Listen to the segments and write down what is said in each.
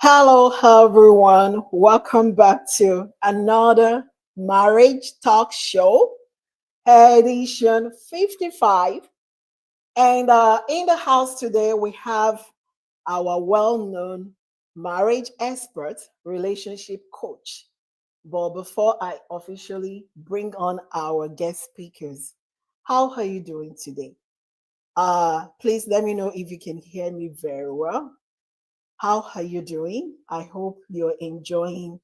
Hello, everyone. Welcome back to another marriage talk show, edition 55. And in the house today, we have our well known marriage expert, relationship coach. But before I officially bring on our guest speakers, how are you doing today? Please let me know if you can hear me very well. How are you doing? I hope you're enjoying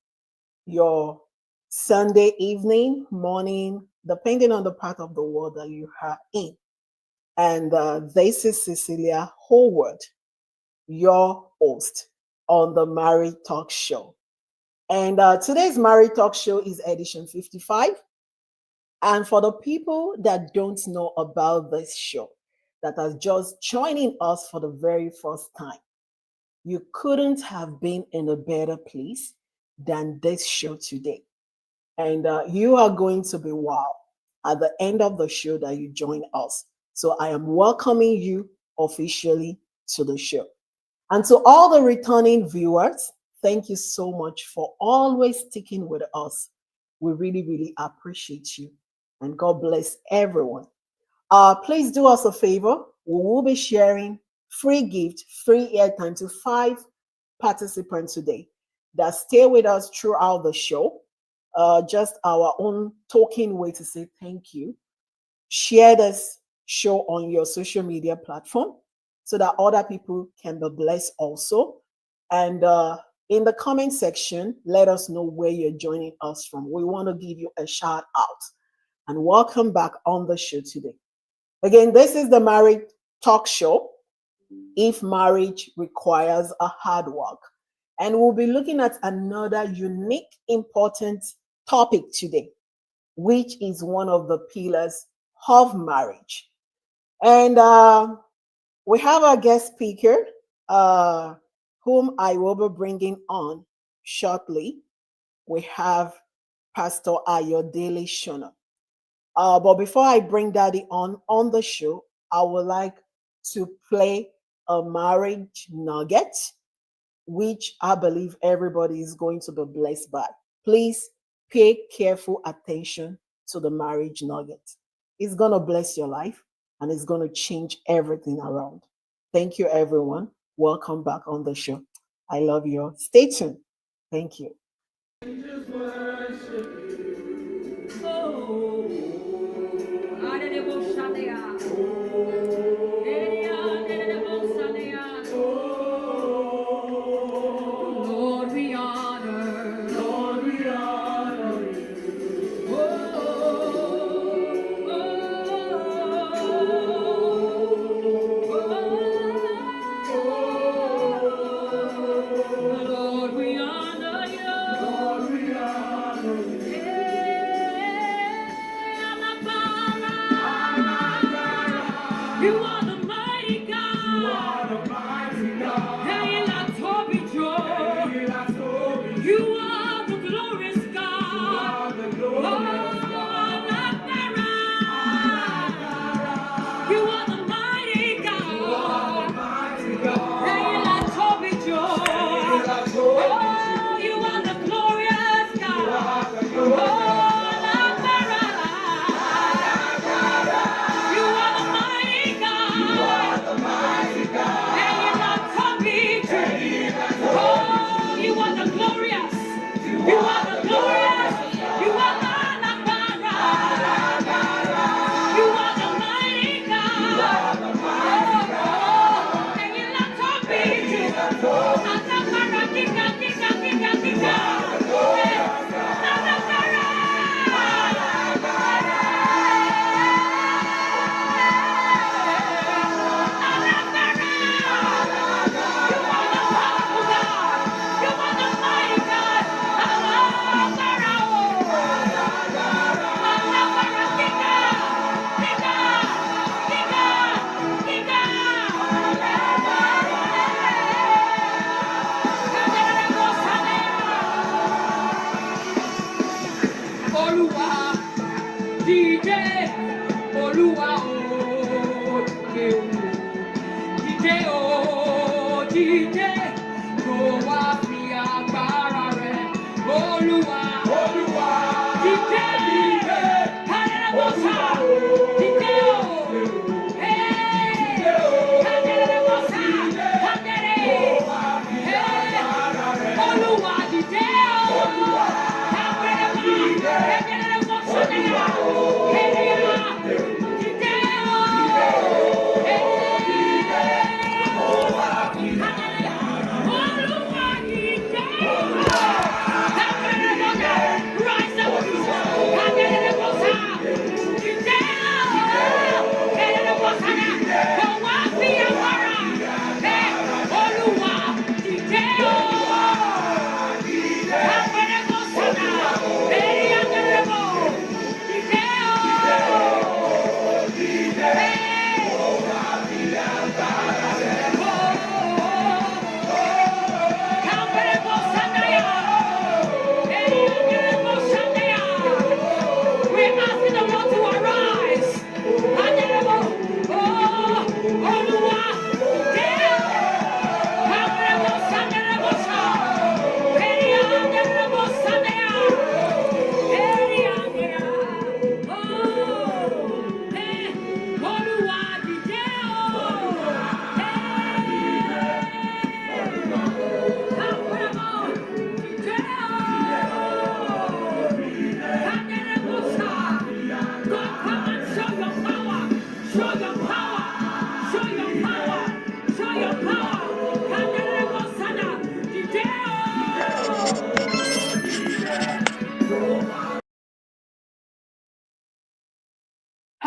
your Sunday evening, morning, depending on the part of the world that you are in. And this is Cecilia Howard, your host on the Married Talk Show. And today's Married Talk Show is edition 55. And for the people that don't know about this show, that are just joining us for the very first time, you couldn't have been in a better place than this show today. And you are going to be wow at the end of the show that you join us. So I am welcoming you officially to the show. And to all the returning viewers, thank you so much for always sticking with us. We really, really appreciate you. And God bless everyone. Please do us a favor. We will be sharing free gift, free airtime to 5 participants today that stay with us throughout the show. Just our own token way to say thank you. Share this show on your social media platform so that other people can be blessed also. And in the comment section, let us know where you're joining us from. We want to give you a shout out and welcome back on the show today. Again, this is the Married Talk Show. If marriage requires a hard work. And we'll be looking at another unique, important topic today, which is one of the pillars of marriage. And we have our guest speaker, uh, whom I will be bringing on shortly. We have Pastor Ayodele Sona. But before I bring Daddy on the show, I would like to play a marriage nugget, which I believe everybody is going to be blessed by. Please pay careful attention to the marriage nugget. It's going to bless your life and it's going to change everything around. Thank you, everyone. Welcome back on the show. I love you. Stay tuned. Thank you. Just worship you. Oh, Lord, we honor. Lord, we honor you. Lord, we honor you. Lord, we honor you. You are the mighty God. You are the mighty God. Hey, you are the glorious God. You are the glorious God. You are the mighty God. You are the mighty God. Hey, oh, you are the glorious God. You are the glorious God. You are the mighty God. You are the mighty God. And you're not coming to oh, you are the glorious. You are the glorious. You are the Nagara. You are the mighty God. You are the mighty God. And you're not coming to Nagara. Kika, kika, kika, kika. DJ Olúwa o DJ o DJ o DJ kò wá fi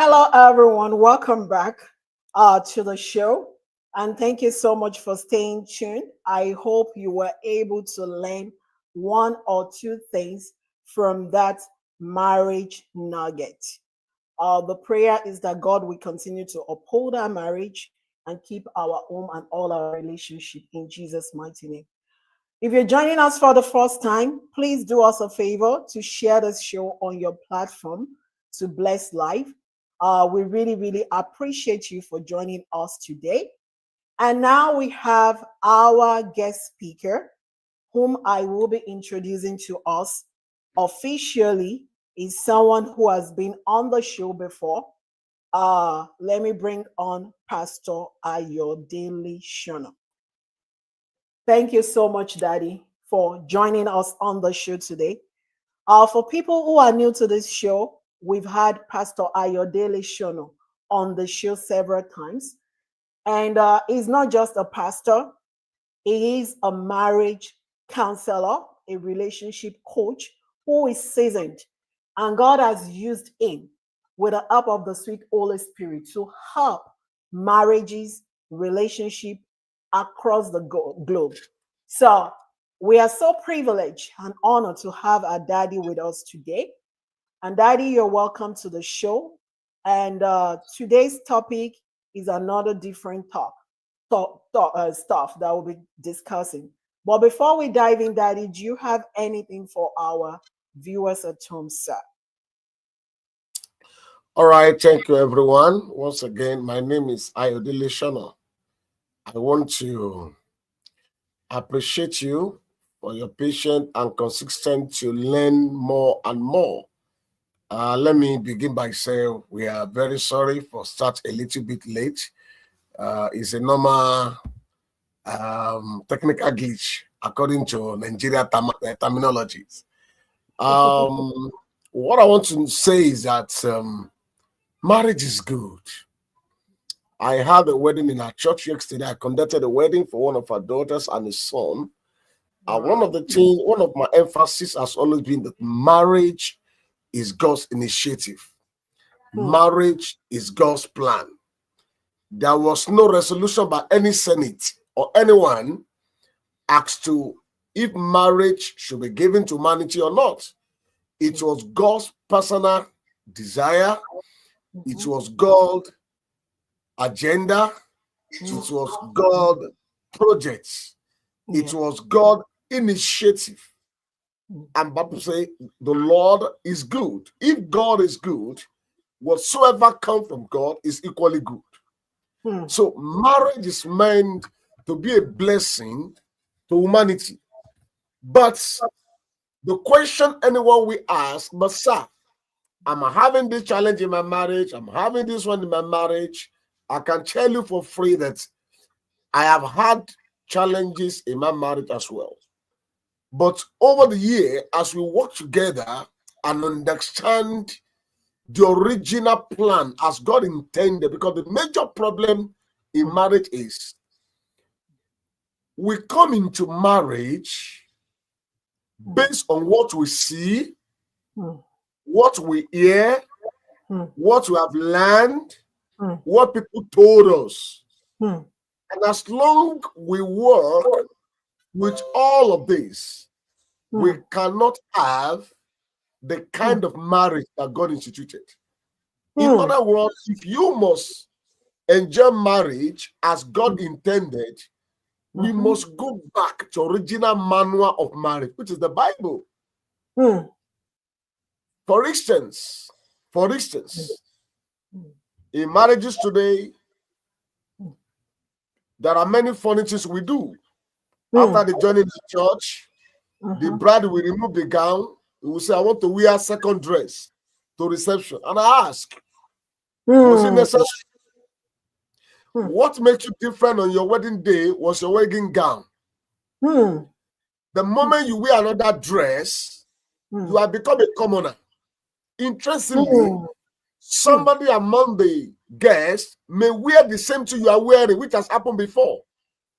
Hello, everyone. Welcome back to the show. And thank you so much for staying tuned. I hope you were able to learn one or two things from that marriage nugget. The prayer is that God will continue to uphold our marriage and keep our home and all our relationship in Jesus' mighty name. If you're joining us for the first time, please do us a favor to share this show on your platform to bless life. We really, really appreciate you for joining us today. And now we have our guest speaker, whom I will be introducing to us officially, is someone who has been on the show before. Let me bring on Pastor Ayodele Sona. Thank you so much, Daddy, for joining us on the show today. For people who are new to this show, we've had Pastor Ayodele Sona on the show several times. And he's not just a pastor, he is a marriage counselor, a relationship coach who is seasoned. And God has used him with the help of the sweet Holy Spirit to help marriages, relationship across the globe. So we are so privileged and honored to have our daddy with us today. And daddy, you're welcome to the show. And today's topic is another different stuff that we'll be discussing. But before we dive in, daddy, do you have anything for our viewers at home, sir? All right, thank you, everyone. Once again, my name is Ayodele Sona. I want to appreciate you for your patience and consistent to learn more and more. Let me begin by saying we are very sorry for start a little bit late. It's a normal technical glitch according to Nigeria terminologies. What I want to say is that marriage is good. I had a wedding in our church yesterday. I conducted a wedding for one of our daughters and his son. One of my emphasis has always been that marriage is God's initiative. Marriage is God's plan. There was no resolution by any Senate or anyone asked to if marriage should be given to humanity or not. It was God's personal desire. It was God's agenda. It was God projects. It was God initiative. And Bible say the Lord is good. If God is good, whatsoever comes from God is equally good. So marriage is meant to be a blessing to humanity. But The question anyone we ask, but sir, I'm having this challenge in my marriage, I'm having this one in my marriage. I can tell you for free that I have had challenges in my marriage as well. But over the year, as we work together and understand the original plan as God intended, because the major problem in marriage is we come into marriage based on what we see, what we hear, what we have learned, what people told us. And as long we work with all of this, we cannot have the kind of marriage that God instituted. In other words, if you must enjoy marriage as God intended, we must go back to original manual of marriage, which is the Bible. For instance, in marriages today, there are many funny things we do. After the joining the church, the bride will remove the gown. He will say, I want to wear a second dress to reception. And I ask, was it necessary? What makes you different on your wedding day was your wedding gown. The moment you wear another dress, you have become a commoner. Interestingly, somebody among the guests may wear the same thing you are wearing, which has happened before.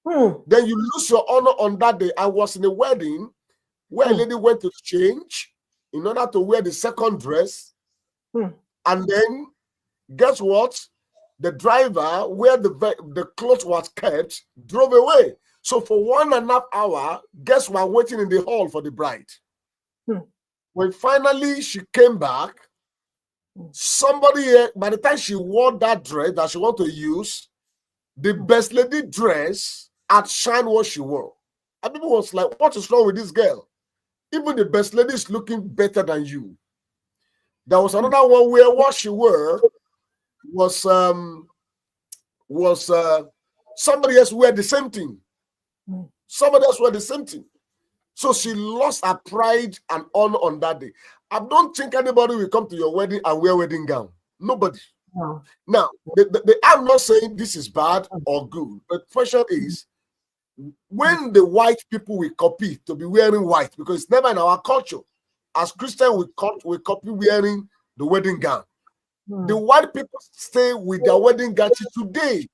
Then you lose your honor on that day. I was in a wedding where a lady went to change in order to wear the second dress. And then, guess what? The driver, where the clothes was kept, drove away. So for 1.5 hours, guests were waiting in the hall for the bride. When finally she came back, somebody, by the time she wore that dress that she wanted to use, the best lady dress had shined what she wore. And people was like, what is wrong with this girl? Even the best lady is looking better than you. There was another one where what she wore was somebody else wear the same thing. Somebody else wear the same thing. So she lost her pride and honor on that day. I don't think anybody will come to your wedding and wear wedding gown. Nobody. No. Now, I'm not saying this is bad or good, but the question is, when the white people will copy to be wearing white, because it's never in our culture. As Christians, we copy wearing the wedding gown. The white people stay with their wedding gown today.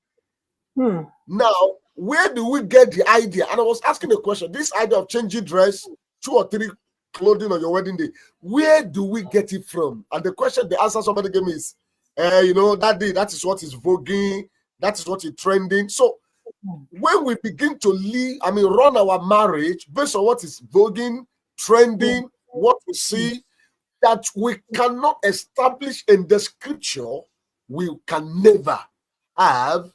Now, where do we get the idea? And I was asking the question, this idea of changing dress, 2 or 3 clothing on your wedding day, where do we get it from? And the answer somebody gave me is, that day, that is what is voguing, that is what is trending. So when we begin to run our marriage based on what is voguing, trending, what we see, that we cannot establish in the scripture, we can never have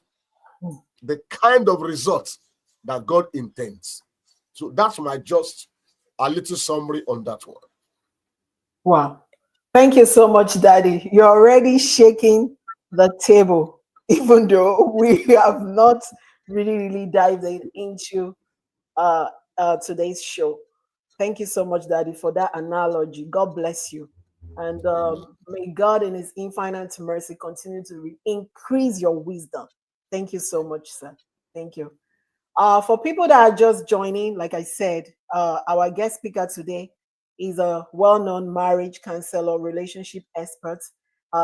the kind of results that God intends. So that's just a little summary on that one. Wow. Thank you so much, Daddy. You're already shaking the table, even though we have not really dived into today's show. Thank you so much, Daddy, for that analogy. God bless you. And may God in his infinite mercy continue to increase your wisdom. Thank you so much, sir. Thank you. For people that are just joining, like I said, our guest speaker today is a well-known marriage counselor, relationship expert.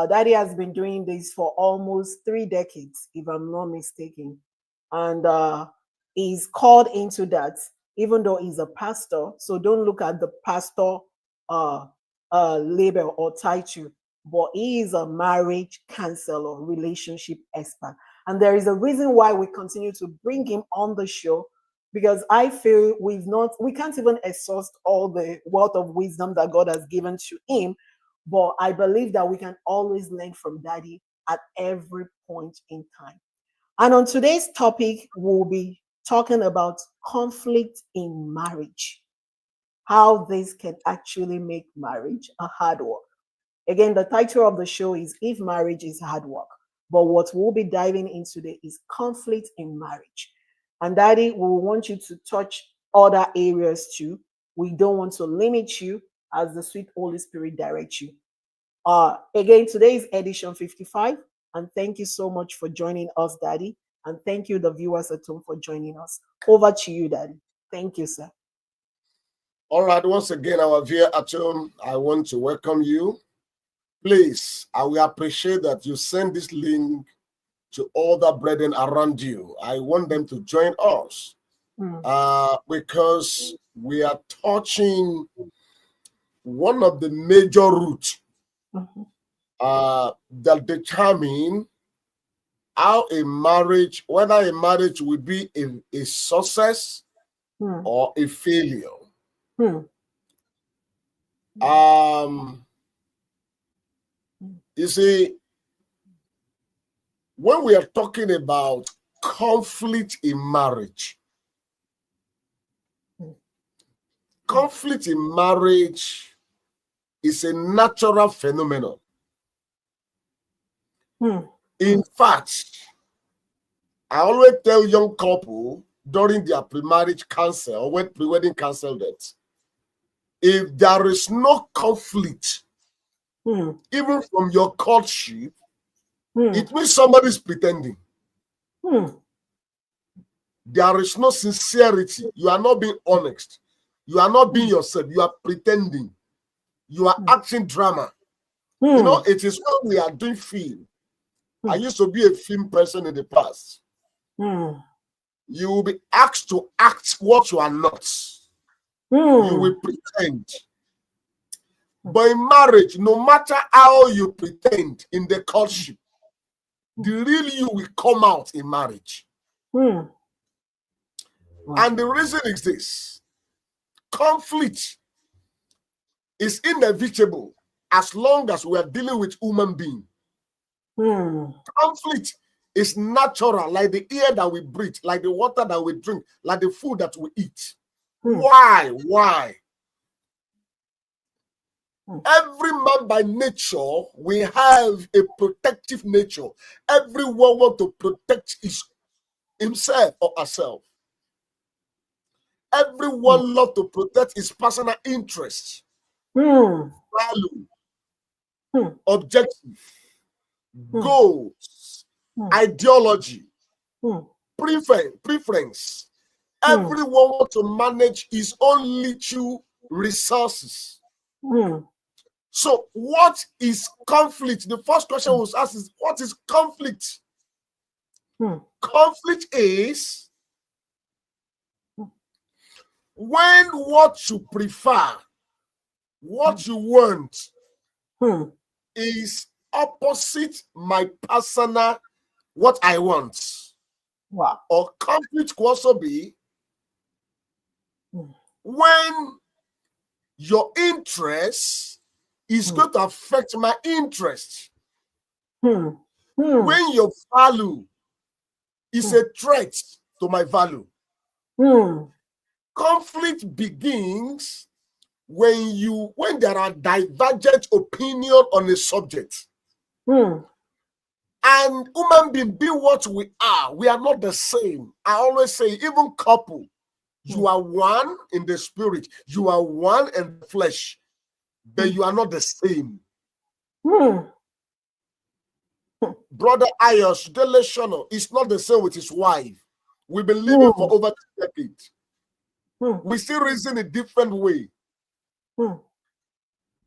Daddy has been doing this for almost 3 decades, if I'm not mistaken. And he's called into that, even though he's a pastor. So don't look at the pastor label or title, but he is a marriage counselor, relationship expert. And there is a reason why we continue to bring him on the show, because I feel we can't even exhaust all the wealth of wisdom that God has given to him. But I believe that we can always learn from Daddy at every point in time. And on today's topic, we'll be talking about conflict in marriage, how this can actually make marriage a hard work. Again, the title of the show is If Marriage is Hard Work. But what we'll be diving into today is conflict in marriage. And Daddy, we want you to touch other areas too, We don't want to limit you as the sweet Holy Spirit directs you. Again, today is edition 55. And thank you so much for joining us, Daddy. And thank you, the viewers at home, for joining us. Over to you, Daddy. Thank you, sir. All right, once again, our viewer at home, I want to welcome you. Please, I will appreciate that you send this link to all the brethren around you. I want them to join us because we are touching one of the major roots that determine how a marriage, whether a marriage will be a success or a failure. You see, when we are talking about conflict in marriage, conflict in marriage is a natural phenomenon. In fact, I always tell young couple during their pre-marriage counsel or when pre-wedding counsel that if there is no conflict, even from your courtship, it means somebody's pretending. There is no sincerity. You are not being honest. You are not being yourself. You are pretending. You are acting drama. You know, it is when we are doing film. I used to be a film person in the past. You will be asked to act what you are not. You will pretend. But in marriage, no matter how you pretend in the courtship, the real you will come out in marriage. And the reason is this: conflict is inevitable as long as we are dealing with human beings. Conflict is natural, like the air that we breathe, like the water that we drink, like the food that we eat. Why? Every man by nature, we have a protective nature. Everyone wants to protect himself or herself. Everyone loves to protect his personal interest, value, objective, goals, ideology, preference. Everyone wants to manage his own little resources. So what is conflict? The first question was asked is, what is conflict? Conflict is when what you prefer, what you want is opposite my personal, what I want. Wow. Or conflict could also be when your interest is going to affect my interest. When your value is a threat to my value. Conflict begins when there are divergent opinion on a subject. And human being what we are not the same. I always say, even couple, you are one in the spirit, you are one in the flesh, but you are not the same. Brother Ayodele Sona is not the same with his wife. We've been living for over 2 decades. We still reason a different way.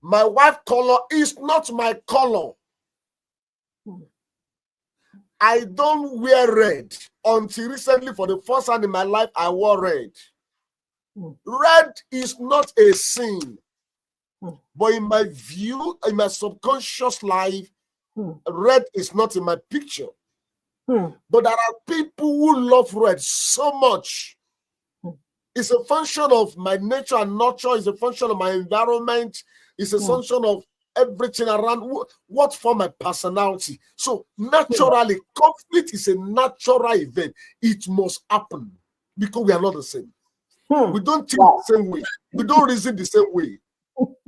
My wife's color is not my color. I don't wear red. Until recently, for the first time in my life, I wore red. Red is not a sin. But in my view, in my subconscious life, red is not in my picture. But there are people who love red so much. It's a function of my nature and nurture. It's a function of my environment. It's a function of everything around what form my personality. So naturally, conflict is a natural event. It must happen because we are not the same. We don't think the same way. We don't reason the same way.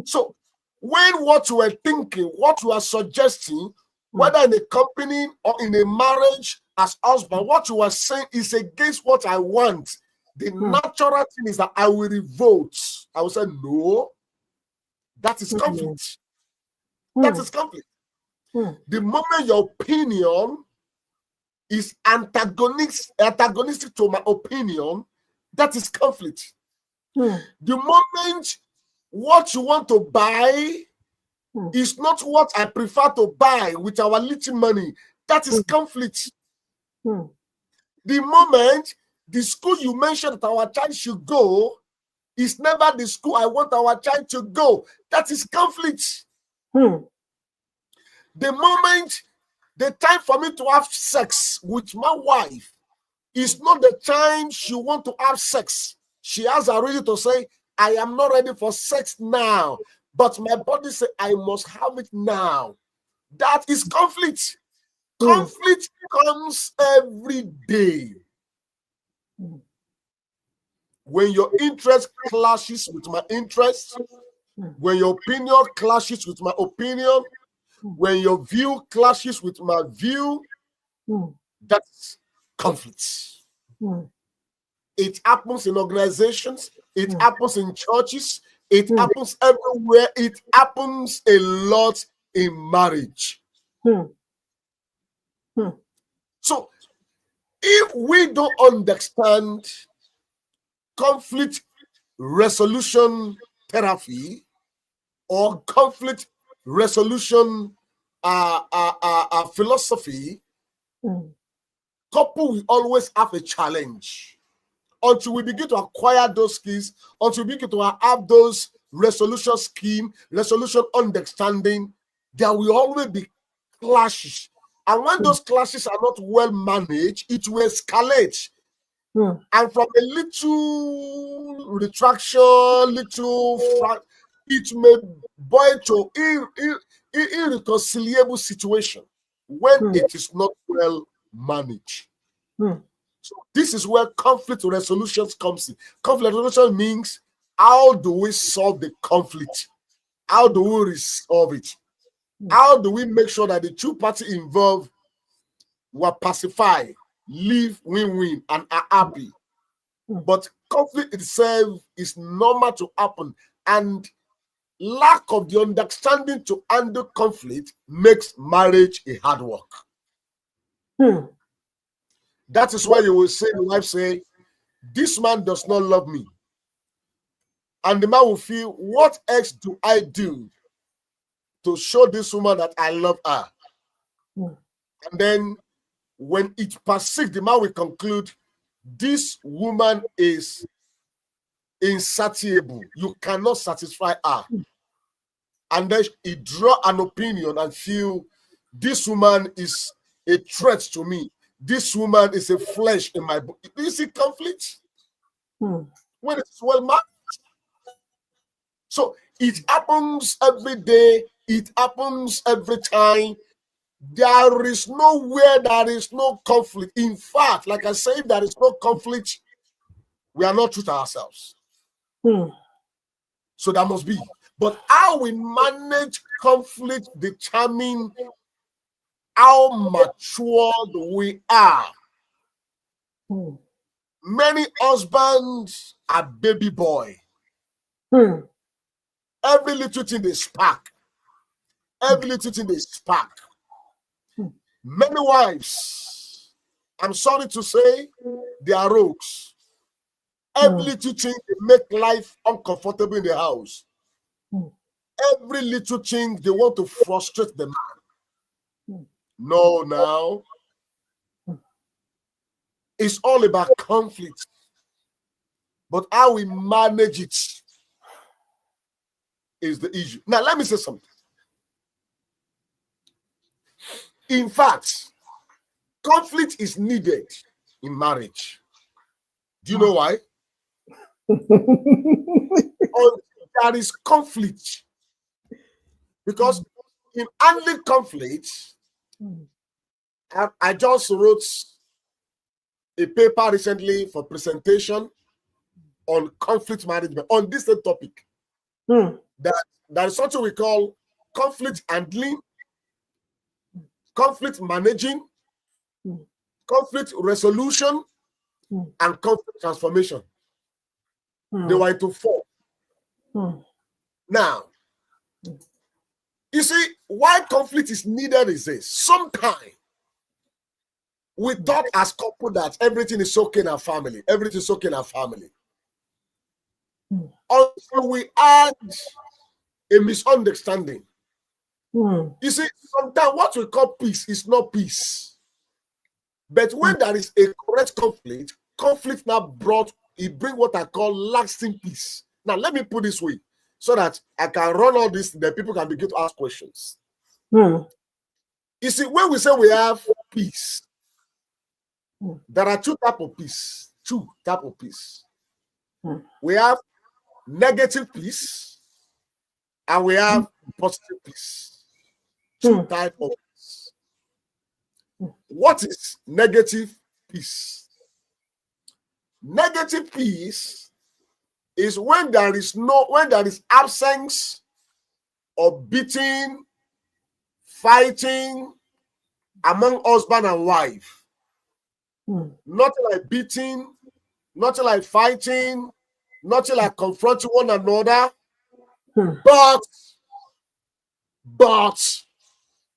So when what you are thinking, what you are suggesting, whether in a company or in a marriage as husband, what you are saying is against what I want. The natural thing is that I will revolt. I will say, no, that is conflict. That is conflict. The moment your opinion is antagonistic to my opinion, that is conflict. The moment what you want to buy is not what I prefer to buy with our little money, that is conflict. The moment the school you mentioned that our child should go is never the school I want our child to go, that is conflict. The moment the time for me to have sex with my wife is not the time she wants to have sex. She has a reason to say, I am not ready for sex now, but my body says I must have it now. That is conflict. Conflict comes every day. When your interest clashes with my interest, when your opinion clashes with my opinion, when your view clashes with my view, that's conflict. It happens in organizations, it happens in churches, it happens everywhere, it happens a lot in marriage. So if we don't understand conflict resolution therapy or conflict resolution philosophy, couple will always have a challenge until we begin to acquire those skills, until we begin to have those resolution scheme, resolution understanding. There will always be clashes, and when those clashes are not well managed, it will escalate. And from a little retraction, it may boil to irreconcilable situation when it is not well managed. So this is where conflict resolution comes in. Conflict resolution means, how do we solve the conflict? How do we resolve it? How do we make sure that the two parties involved were pacified, live win-win, and are happy? But conflict itself is normal to happen, and lack of the understanding to handle conflict makes marriage a hard work. That is why you will say, the wife say, this man does not love me. And the man will feel, what else do I do to show this woman that I love her? And then when it persists, the man will conclude, this woman is insatiable. You cannot satisfy her. And then he draw an opinion and feel, this woman is a threat to me. This woman is a flesh in my body. Do you see conflict? When it's well managed. So it happens every day. It happens every time. There is nowhere there is no conflict. In fact, like I said, there is no conflict. We are not true to ourselves. So that must be. But how we manage conflict determines how matured we are. Many husbands are baby boy. Every little thing they spark. Every little thing they spark. Many wives, I'm sorry to say, they are rogues. Every little thing they make life uncomfortable in the house. Every little thing they want to frustrate the man. No, now it's all about conflict, but how we manage it is the issue. Now, let me say something. In fact, conflict is needed in marriage. Do you know why? There is conflict. Because in handling conflict, I just wrote a paper recently for presentation on conflict management on this topic. There is something we call conflict handling, conflict managing, conflict resolution, and conflict transformation. They were into 4. Now, you see, why conflict is needed is this. Sometimes we thought as couple that everything is okay in our family. Everything is okay in our family. Until we add a misunderstanding. You see, sometimes what we call peace is not peace. But when there is a correct conflict now bring what I call lasting peace. Now, let me put this way so that I can run all this, then people can begin to ask questions. You see, when we say we have peace, there are 2 types of peace. 2 types of peace. We have negative peace and we have positive peace. 2 types of peace. What is negative peace? Negative peace is when there is absence of beating, fighting among husband and wife. Nothing like beating, nothing like fighting, nothing like confronting one another. But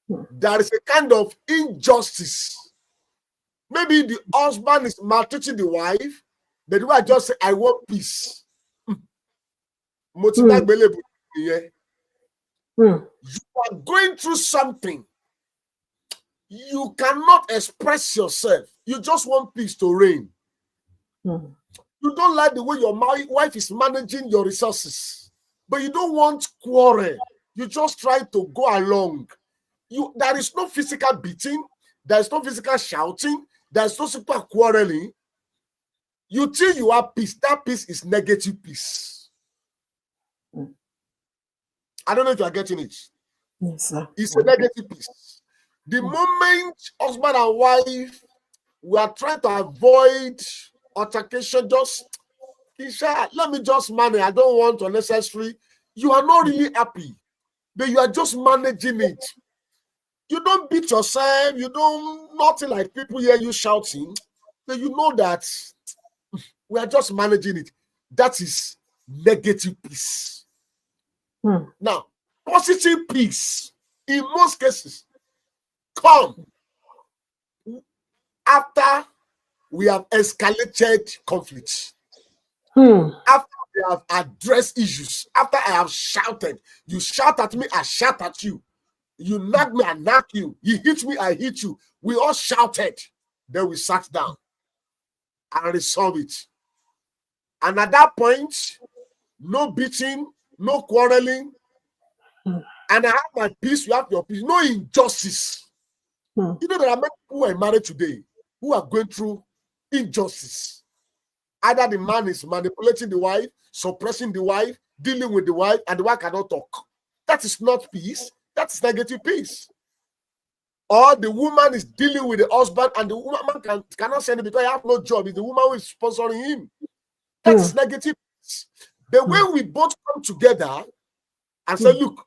there is a kind of injustice. Maybe the husband is maltreating the wife, but the wife just say, I want peace. You are going through something. You cannot express yourself. You just want peace to reign. You don't like the way your wife is managing your resources, but you don't want quarrel. You just try to go along. There is no physical beating. There is no physical shouting. There is no physical quarreling. You think you have peace. That peace is negative peace. I don't know if you are getting it. Yes, sir. It's a negative peace. The moment husband and wife we are trying to avoid altercation, just let me just manage. I don't want unnecessary. You are not really happy, but you are just managing it. You don't beat yourself. You don't nothing like people hear you shouting, but you know that we are just managing it. That is negative peace. Now, positive peace, in most cases, come after we have escalated conflicts. After we have addressed issues, after I have shouted, you shout at me, I shout at you. You knock me, I knock you. You hit me, I hit you. We all shouted. Then we sat down and resolved it. And at that point, no beating, no quarreling. And I have my peace, you have your peace. No injustice. You know, there are many people who are married today who are going through injustice. Either the man is manipulating the wife, suppressing the wife, dealing with the wife, and the wife cannot talk. That is not peace. That is negative peace. Or the woman is dealing with the husband, and the woman cannot send it because he has no job. It's the woman who is sponsoring him. That is negative peace. The way we both come together and say, look,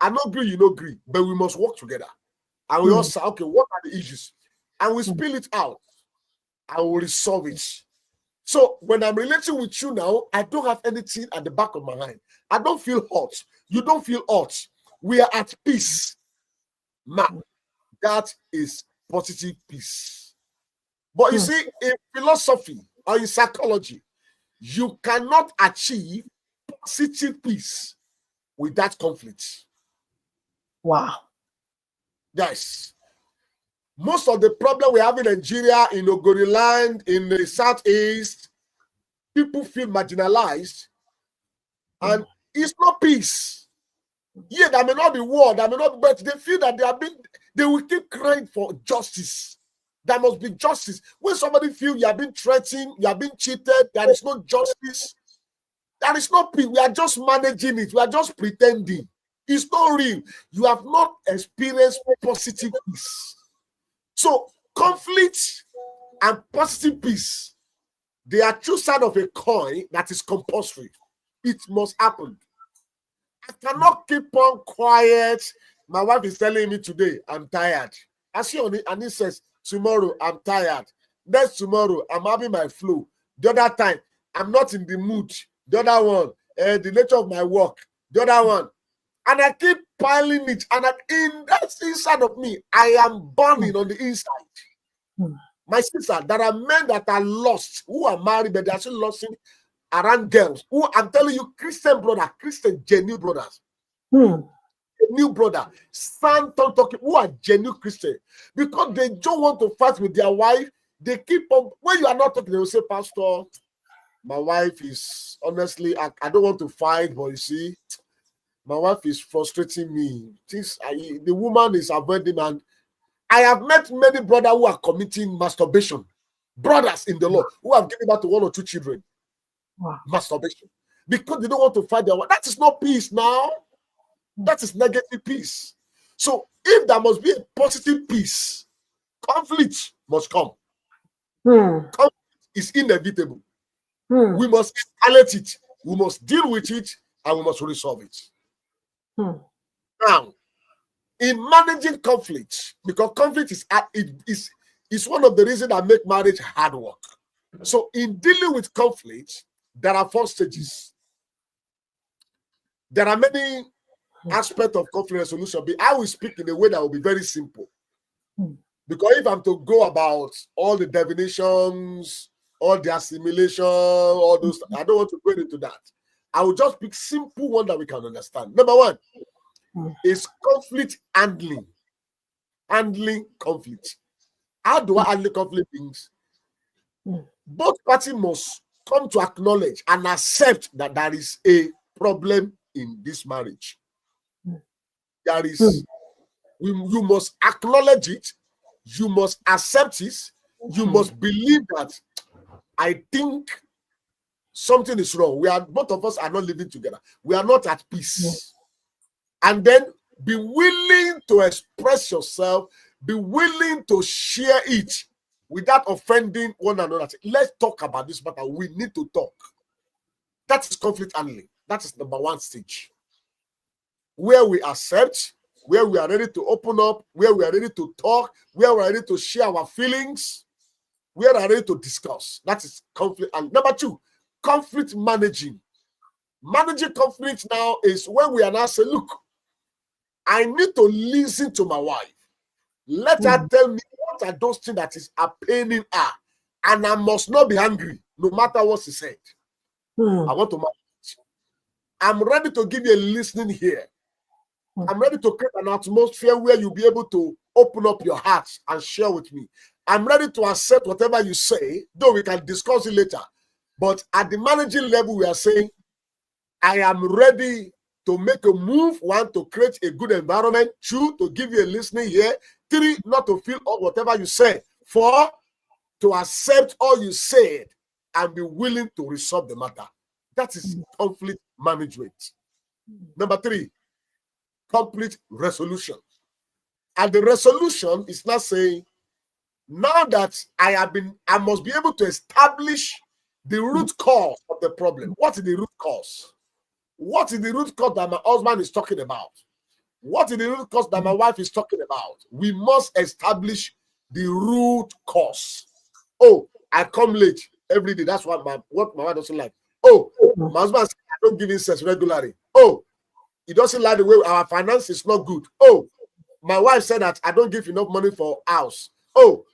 I don't agree, you don't agree, but we must work together. And we all say, okay, what are the issues? And we spill it out. And we resolve it. So when I'm relating with you now, I don't have anything at the back of my mind. I don't feel hot. You don't feel hot. We are at peace. Now, that is positive peace. But you see, in philosophy or in psychology, you cannot achieve positive peace without conflict. Wow. Yes. Most of the problem we have in Nigeria, in Ogoriland, in the Southeast, people feel marginalized, and it's not peace. Yeah, there may not be war, there may not be, but they feel that they will keep crying for justice. There must be justice. When somebody feels you have been threatened, you have been cheated, there is no justice, there is no peace. We are just managing it. We are just pretending. It's not real. You have not experienced positive peace. So conflict and positive peace, they are two sides of a coin that is compulsory. It must happen. I cannot keep on quiet. My wife is telling me today, I'm tired. I see on it, and he says, tomorrow, I'm tired. Next tomorrow, I'm having my flu. The other time, I'm not in the mood. The other one, the nature of my work. The other one. And I keep piling it. And in that inside of me, I am burning on the inside. My sister, there are men that are lost, who are married, but they are still lost around girls. Who, I'm telling you, Christian brother, Christian genuine brothers. New brother, stand talking, who are genuine Christian, because they don't want to fight with their wife. They keep on, when you are not talking, they will say, Pastor, my wife is, honestly, I don't want to fight, but you see, my wife is frustrating me. The woman is avoiding, and I have met many brothers who are committing masturbation. Brothers in the Lord who have given birth to 1 or 2 children. Wow. Masturbation. Because they don't want to fight their wife. That is not peace now. That is negative peace. So if there must be a positive peace, conflict must come. Conflict is inevitable. We must escalate it. We must deal with it, and we must resolve it. Now, in managing conflict, because conflict is one of the reasons that make marriage hard work. So in dealing with conflict, there are 4 stages. There are many aspects of conflict resolution, but I will speak in a way that will be very simple. Because if I'm to go about all the definitions, all the assimilation, all those, I don't want to go into that. I will just pick simple one that we can understand. Number 1 is conflict handling. Handling conflict. How do I handle conflict things? Both parties must come to acknowledge and accept that there is a problem in this marriage. There is, you must acknowledge it, you must accept it, you must believe that I think something is wrong. Both of us are not living together. We are not at peace. And then be willing to express yourself, be willing to share it without offending one another. Let's talk about this matter. We need to talk. That is conflict handling. That is number 1 stage. Where we accept, where we are ready to open up, where we are ready to talk, where we are ready to share our feelings, where we are ready to discuss. That is conflict. And number 2, conflict managing. Managing conflict now is when we are now saying, look, I need to listen to my wife. Let her tell me what are those things that is paining her. And I must not be angry, no matter what she said. I want to manage. I'm ready to give you a listening here. I'm ready to create an atmosphere where you'll be able to open up your heart and share with me. I'm ready to accept whatever you say, though we can discuss it later. But at the managing level, we are saying, I am ready to make a move. 1, to create a good environment. 2, to give you a listening here. 3, not to feel whatever you say. 4, to accept all you said and be willing to resolve the matter. That is conflict management. Number 3, conflict resolution. And the resolution is not saying, now that I must be able to establish the root cause of the problem. What is the root cause? What is the root cause that my husband is talking about? What is the root cause that my wife is talking about? We must establish the root cause. Oh, I come late every day. That's what my wife doesn't like. Oh, my husband says I don't give him sex regularly. Oh, he doesn't like the way our finance is not good. Oh, my wife said that I don't give enough money for house. Oh,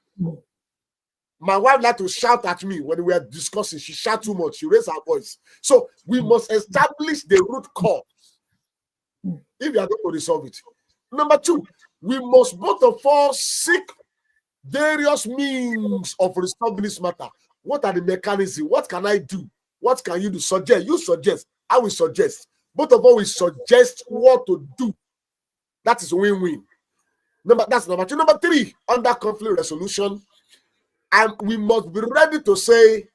my wife liked to shout at me when we were discussing. She shout too much. She raised her voice. So we must establish the root cause if you are going to resolve it. Number 2, we must both of us seek various means of resolving this matter. What are the mechanisms? What can I do? What can you do? Suggest. You suggest. I will suggest. Both of us will suggest what to do. That is win-win. That's number 2. Number 3, under conflict resolution, and we must be ready to say,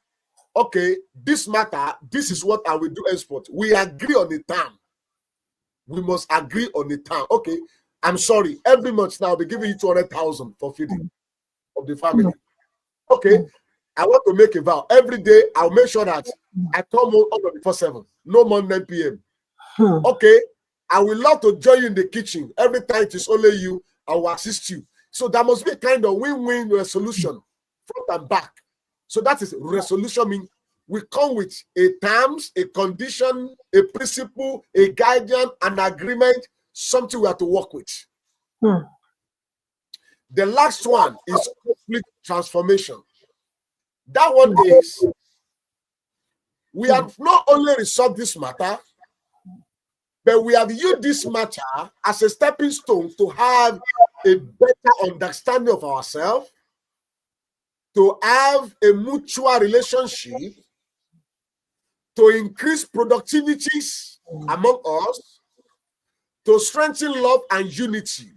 okay, this matter, this is what I will do henceforth. We agree on the term. We must agree on the term. Okay, I'm sorry. Every month now, I'll be giving you 200,000 for feeding of the family. Okay, I want to make a vow. Every day, I'll make sure that I come home before 7. No more 9 p.m. Okay, I will love to join you in the kitchen. Every time it is only you, I will assist you. So there must be a kind of win-win solution. front and back. So that is resolution. Mean we come with a terms, a condition, a principle, a guidance, an agreement, something we have to work with. The last one is conflict transformation. That one is we have not only resolved this matter, but we have used this matter as a stepping stone to have a better understanding of ourselves, to have a mutual relationship, to increase productivities among us, to strengthen love and unity,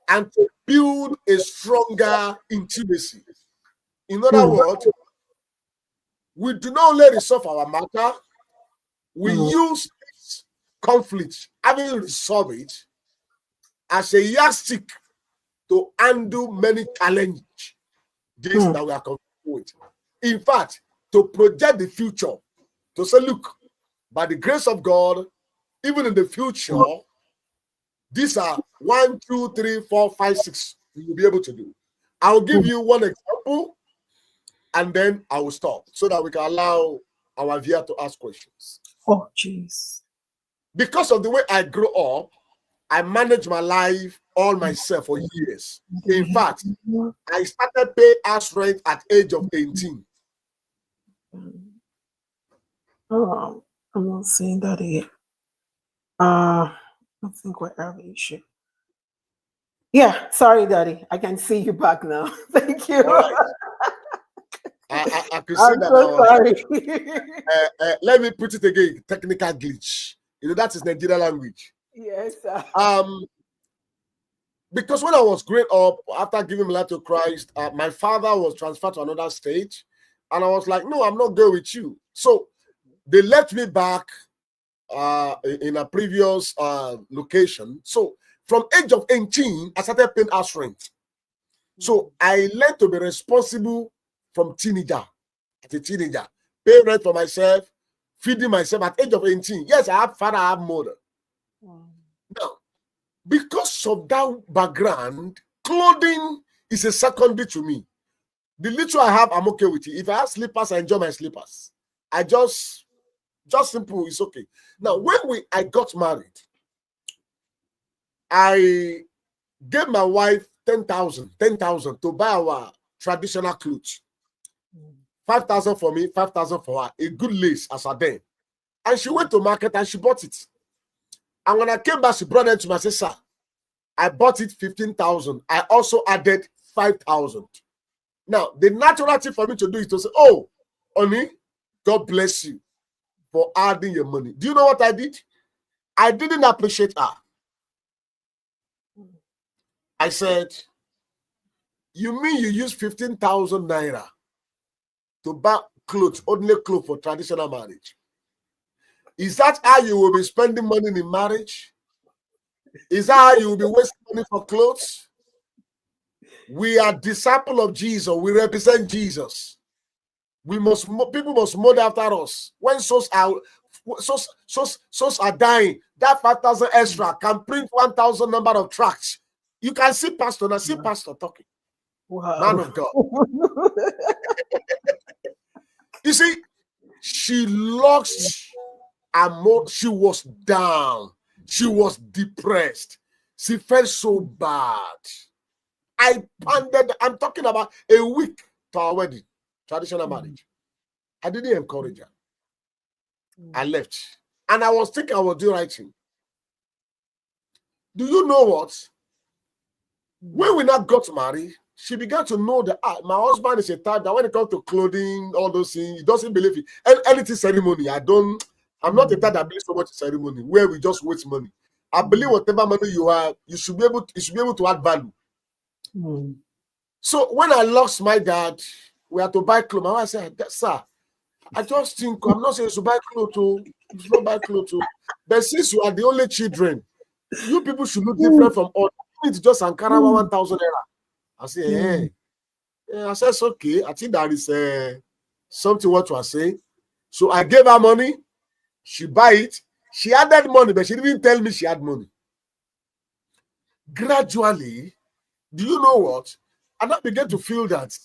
and to build a stronger intimacy. In other words, we do not only resolve our matter, we use this conflict, having resolved it, as a yardstick to handle many challenges that we are confronted with. In fact, to project the future, to say, look, by the grace of God, even in the future, these are 1, 2, 3, 4, 5, 6 we will be able to do. I'll give you one example, and then I will stop so that we can allow our viewer to ask questions. Oh, jeez. Because of the way I grew up, I managed my life all myself for years. In fact, I started paying house rent at age of 18. Oh, I'm not seeing that here. I think we have an issue. Yeah, sorry, Daddy. I can see you back now. Thank you. All right. I could see I'm that. so sorry. Let me put it again. Technical glitch. That is Nigerian language. Yes, sir. Because when I was growing up, after giving my life to Christ, my father was transferred to another state, and I was like, no, I'm not going with you. So they left me back in a previous location. So from age of 18, I started paying house rent. So I learned to be responsible from teenager. As a teenager, pay rent for myself, feeding myself at age of 18. Yes, I have father, I have mother. Now, because of that background, clothing is a secondary to me. The little I have, I'm okay with it. If I have slippers, I enjoy my slippers. I just simple, it's okay. Now, when I got married, I gave my wife 10,000 to buy our traditional clothes. 5,000 for me, 5,000 for her. A good lace as her then. And she went to market and she bought it. And when I came back, she brought it to me and said, sir, I bought it 15,000. I also added 5,000. Now, the natural thing for me to do is to say, oh, honey, God bless you for adding your money. Do you know what I did? I didn't appreciate her. I said, you mean you use 15,000 naira to buy clothes, ordinary clothes for traditional marriage? Is that how you will be spending money in marriage? Is that how you will be wasting money for clothes? We are disciples of Jesus. We represent Jesus. People must model after us. When souls are dying, that 5,000 extra can print 1,000 number of tracts. You can see pastor now. See pastor talking. Wow. Man of God. You see, she lost her mode. She was down. She was depressed. She felt so bad. I'm talking about a week to our wedding, traditional marriage. I didn't encourage her. I left. And I was thinking I was doing right thing. Do you know what? When we not got married, she began to know that my husband is a type that when it comes to clothing, all those things, he doesn't believe it. Anything ceremony, I'm not a type that believes so much in ceremony where we just waste money. I believe whatever money you have, you should be able to add value. So when I lost my dad, we had to buy clothes. My wife said, sir, I just think I'm not saying you should buy clothes too. You should not buy clothes too. But since you are the only children, you people should look different from all. You need to just Ankara 1,000 naira. I said, hey. Yeah, I said, it's okay. I think that is something what you are saying. So I gave her money. She buy it. She added money, but she didn't tell me she had money. Gradually, do you know what? And I began to feel that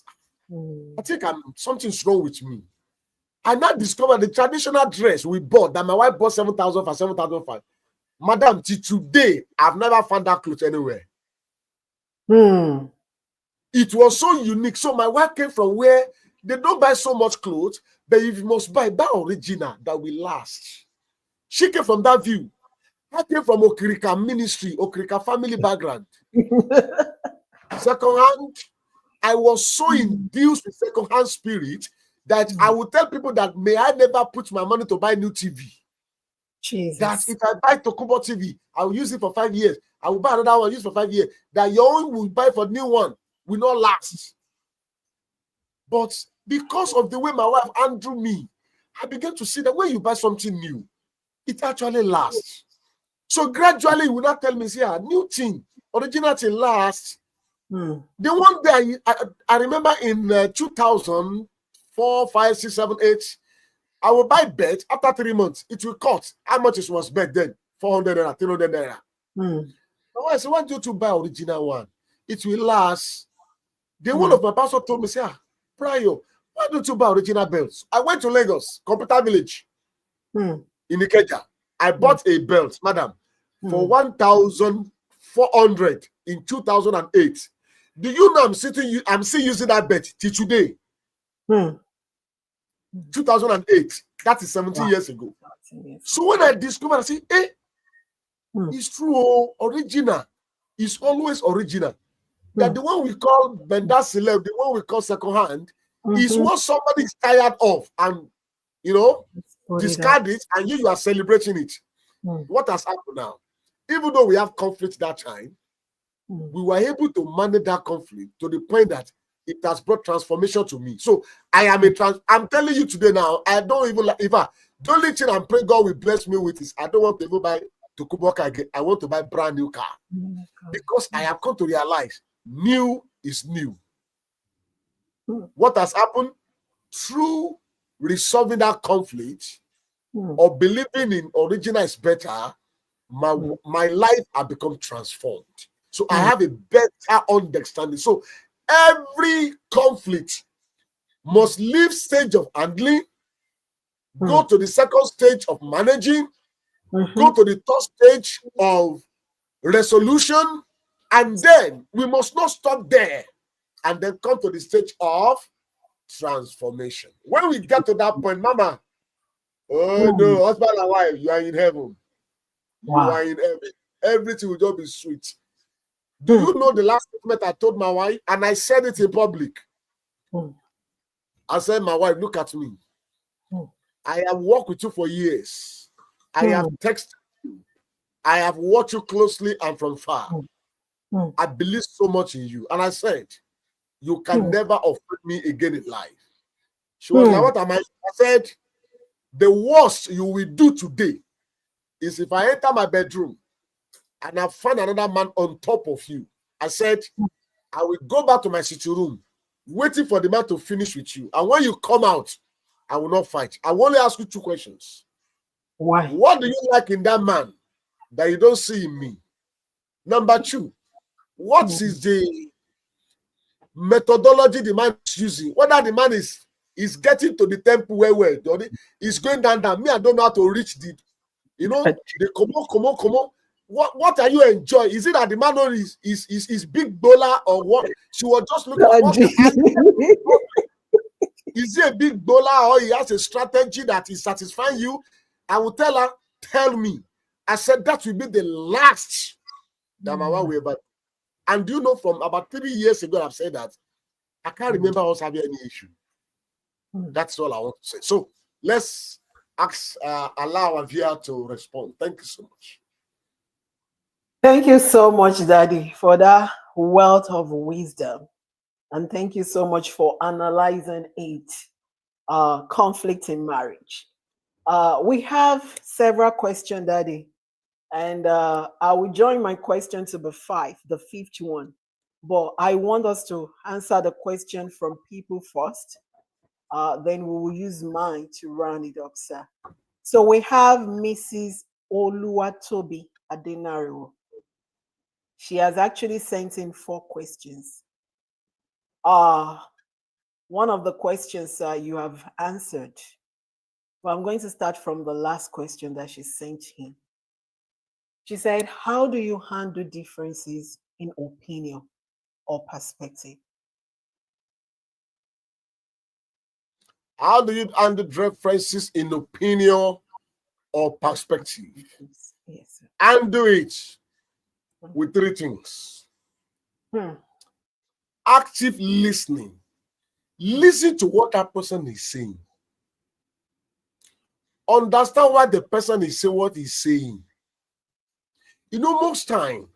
I think something's wrong with me. I now discovered the traditional dress we bought that my wife bought 7,000 for 7,005. Madam, till today, I've never found that clothes anywhere. It was so unique. So my wife came from where they don't buy so much clothes, but if you must buy original that will last. She came from that view. I came from Okrika ministry, Okrika family background. Second hand, I was so induced with second hand spirit that I would tell people that may I never put my money to buy new TV. Jesus. That if I buy Tokubo TV, I will use it for 5 years. I will buy another one, use for 5 years. That your own will buy for new one will not last. But because of the way my wife handled me, I began to see that when you buy something new, it actually lasts. So gradually, you will not tell me, see, a new thing, original thing lasts. The one day I remember in 2004, 5, 6, 7, 8, I will buy bed after 3 months. It will cut. How much it was bed then? 400 naira, 300 naira. I said, why don't you buy original one? It will last. Then one of my pastor told me, say, Prior, why don't you buy original belts? I went to Lagos, Computer Village, in Ikeja. I bought a belt, madam, for 1,400 in 2008. Do you know I'm still using that belt till today? 2008. That is 17 years ago. So when I discovered, I said, it's true, original. It's always original. That the one we call Benda Celeb, the one we call second hand, is what somebody is tired of and, discard it, and you are celebrating it. What has happened now? Even though we have conflict that time, we were able to manage that conflict to the point that it has brought transformation to me. So I am I'm telling you today now, I don't even like, the only thing I'm praying God will bless me with is I don't want to even buy Tokuboka again. I want to buy brand new car. Because I have come to realize new is new. What has happened? Through resolving that conflict or believing in original is better, my life has become transformed. So I have a better understanding. So every conflict must leave stage of handling, go to the second stage of managing, go to the third stage of resolution, and then we must not stop there and then come to the stage of transformation. When we get to that point, mama, oh no, husband and wife, you are in heaven. You are in heaven. Everything will just be sweet. Do you know the last statement I told my wife? And I said it in public. I said, my wife, look at me. I have worked with you for years. I have texted you. I have watched you closely and from far. I believe so much in you. And I said, you can never offend me again in life. She was like, what am I? I said, the worst you will do today is if I enter my bedroom and I find another man on top of you. I said, I will go back to my sitting room, waiting for the man to finish with you. And when you come out, I will not fight. I will only ask you 2 questions. Why? What do you like in that man that you don't see in me? Number 2, what is the methodology the man is using? Whether the man is getting to the temple well, is going down. Me, I don't know how to reach the come on. What are you enjoying? Is it that the man is big dollar or what? She was just looking at what is he a big dollar or he has a strategy that is satisfying you? I will tell her, tell me. I said that will be the last that my wife will ever. And do you know, from about 3 years ago, I've said that I can't remember us having any issue. That's all I want to say. So let's allow our viewer to respond. Thank you so much. Thank you so much, Daddy, for that wealth of wisdom. And thank you so much for analyzing it. Conflict in marriage. We have several questions, Daddy. And I will join my question to be 5, the 5th one. But I want us to answer the question from people first. Then we will use mine to round it up, sir. So we have Mrs. Oluwatobi Adenaro. She has actually sent in 4 questions. one of the questions you have answered. But I'm going to start from the last question that she sent him. She said, how do you handle differences in opinion or perspective? How do you handle differences in opinion or perspective? Yes. And do it with three things. Active listening. Listen to what that person is saying. Understand why the person is saying what he's saying. You know, most time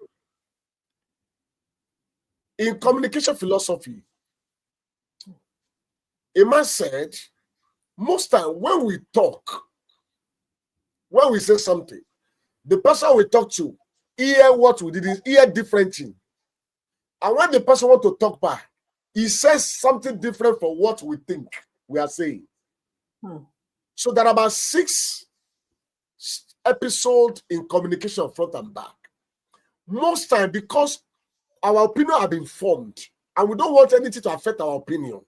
in communication philosophy, a man said, most time when we talk, when we say something, the person we talk to hear what we did, hear different thing. And when the person want to talk back, he says something different from what we think we are saying. So there are about 6 episodes in communication front and back. Most time, because our opinion have been formed and we don't want anything to affect our opinion,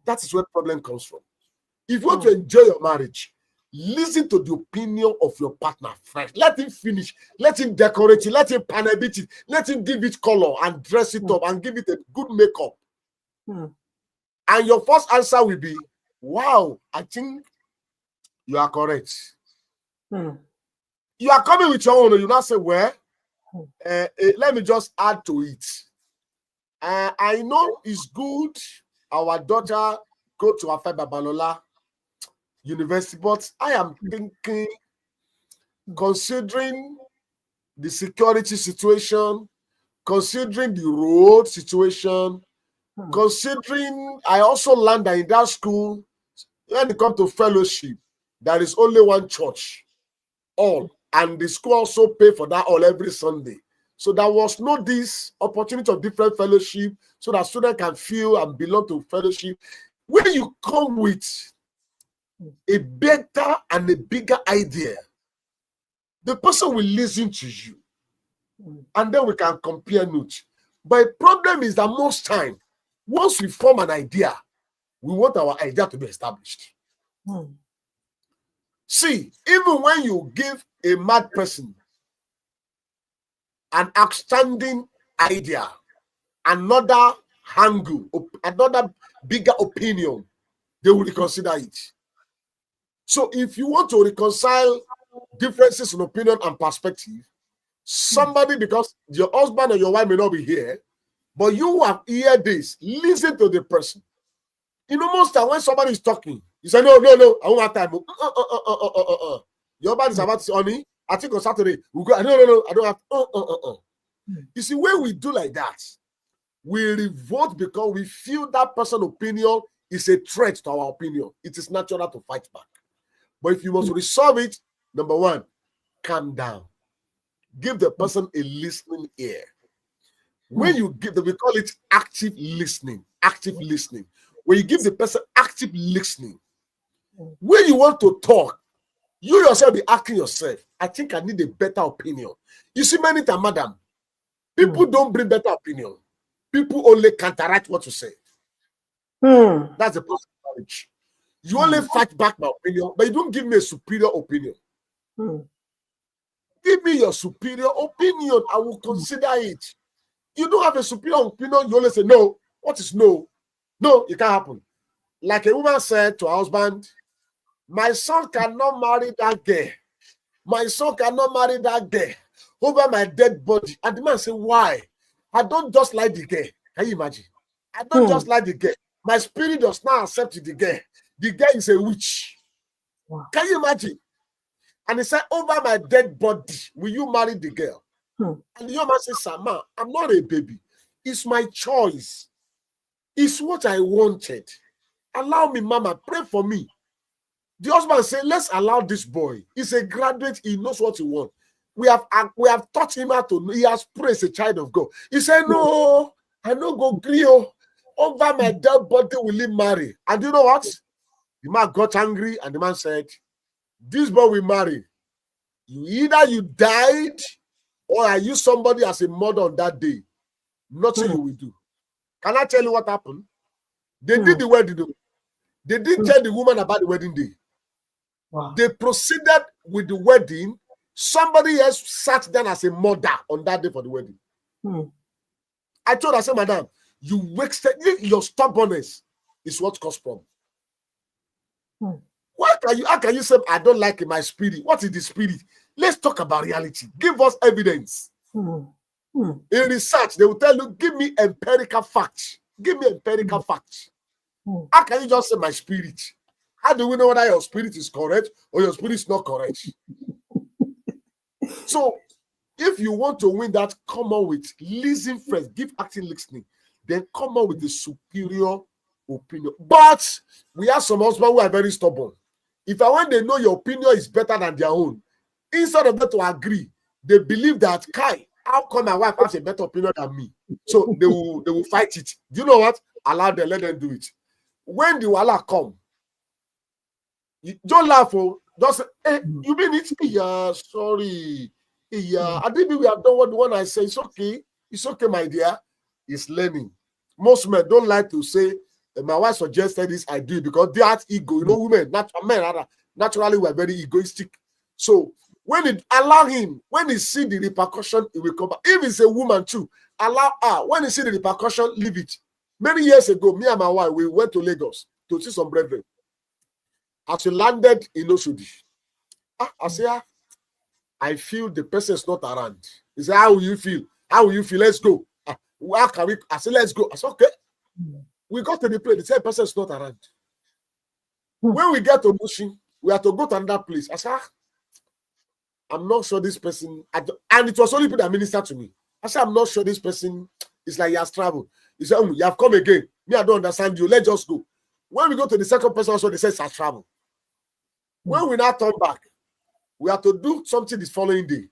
that is where problem comes from. If you want to enjoy your marriage, listen to the opinion of your partner first. Let him finish. Let him decorate it. Let him panel beat it. Let him give it color and dress it up and give it a good makeup. And your first answer will be, wow, I think you are correct. You are coming with your own. You now say, well, let me just add to it. I know it's good our daughter go to Afa Babalola University, but I am thinking, considering the security situation, considering the road situation, considering I also learned that in that school, when it comes to fellowship, there is only one church, all, and the school also pay for that all every Sunday. So there was no this opportunity of different fellowship so that students can feel and belong to fellowship. When you come with a better and a bigger idea, the person will listen to you. And then we can compare notes. But the problem is that most time, once we form an idea, we want our idea to be established. See, even when you give a mad person an outstanding idea, another angle, another bigger opinion, they will reconsider it. So if you want to reconcile differences in opinion and perspective, somebody, because your husband or your wife may not be here, but you have heard this, listen to the person. You know, most time when somebody is talking, you say, no, I don't have time. Your husband is about to say, honey, I think on Saturday, we'll go. No, I don't have. You see, when we do like that, we revolt because we feel that person's opinion is a threat to our opinion. It is natural to fight back. But if you must resolve it, number one, calm down. Give the person a listening ear. When you give them, we call it active listening. Active listening. When you give the person active listening, when you want to talk, you yourself be asking yourself, I think I need a better opinion. You see, many times, madam, people don't bring better opinion. People only counteract what you say. That's the person of knowledge. You only fight back my opinion, but you don't give me a superior opinion. Give me your superior opinion. I will consider it. You don't have a superior opinion. You only say, no. What is no? No, it can't happen. Like a woman said to her husband, my son cannot marry that girl. My son cannot marry that girl over my dead body. And the man said, why? I don't just like the girl. Can you imagine? I don't just like the girl. My spirit does not accept the girl. The girl is a witch. Wow. Can you imagine? And he said, over my dead body, will you marry the girl? And the young man said, Sama, I'm not a baby. It's my choice. It's what I wanted. Allow me, mama, pray for me. The husband said, let's allow this boy. He's a graduate. He knows what he wants. We have taught him how to know. He has prayed as a child of God. He said, no, I don't go grill. Over my dead body will he marry. And you know what? The man got angry and the man said, this boy will marry. Either you died or I use somebody as a mother on that day. Nothing you will do. Can I tell you what happened? They did the wedding. They didn't tell the woman about the wedding day. Wow. They proceeded with the wedding. Somebody else sat down as a mother on that day for the wedding. I told her, I said, madam, you wasted your stubbornness is what caused problem. How can you say I don't like my spirit? What is the spirit? Let's talk about reality. Give us evidence. In research, they will tell you, give me empirical facts. Give me empirical facts. How can you just say my spirit? How do we know whether your spirit is correct or your spirit is not correct? So, if you want to win that, come on with listen first, give active listening, then come on with the superior opinion. But we have some husbands who are very stubborn. When they know your opinion is better than their own, instead of them to agree, they believe that, Kai, how come my wife has a better opinion than me? So they will fight it. Do you know what? Allow them, let them do it. When the wala come, don't laugh. Just say, hey, you mean it? Yeah, sorry. Yeah, I didn't mean we have done what the one I say. It's okay. It's okay, my dear. It's learning. Most men don't like to say, my wife suggested this, I do it, because they have ego. You know, women, men rather, naturally, we're very egoistic. So when it allow him, when he see the repercussion, he will come back. If it's a woman too, allow her. When he see the repercussion, leave it. Many years ago, me and my wife, we went to Lagos to see some brethren. As we landed in Oshodi, I say, I feel the person is not around. He said, how will you feel? How will you feel? Let's go. How can we? I said, let's go. I said, okay. We got to the place. The same person is not around. When we get to Mushi, we have to go to another place. I said, I'm not sure this person, and it was only people that ministered to me. I said, I'm not sure this person is like he has traveled. He said, you have come again. Me, I don't understand you. Let's just go. When we go to the second person, also they say, has traveled. When we now turn back, we have to do something this following day.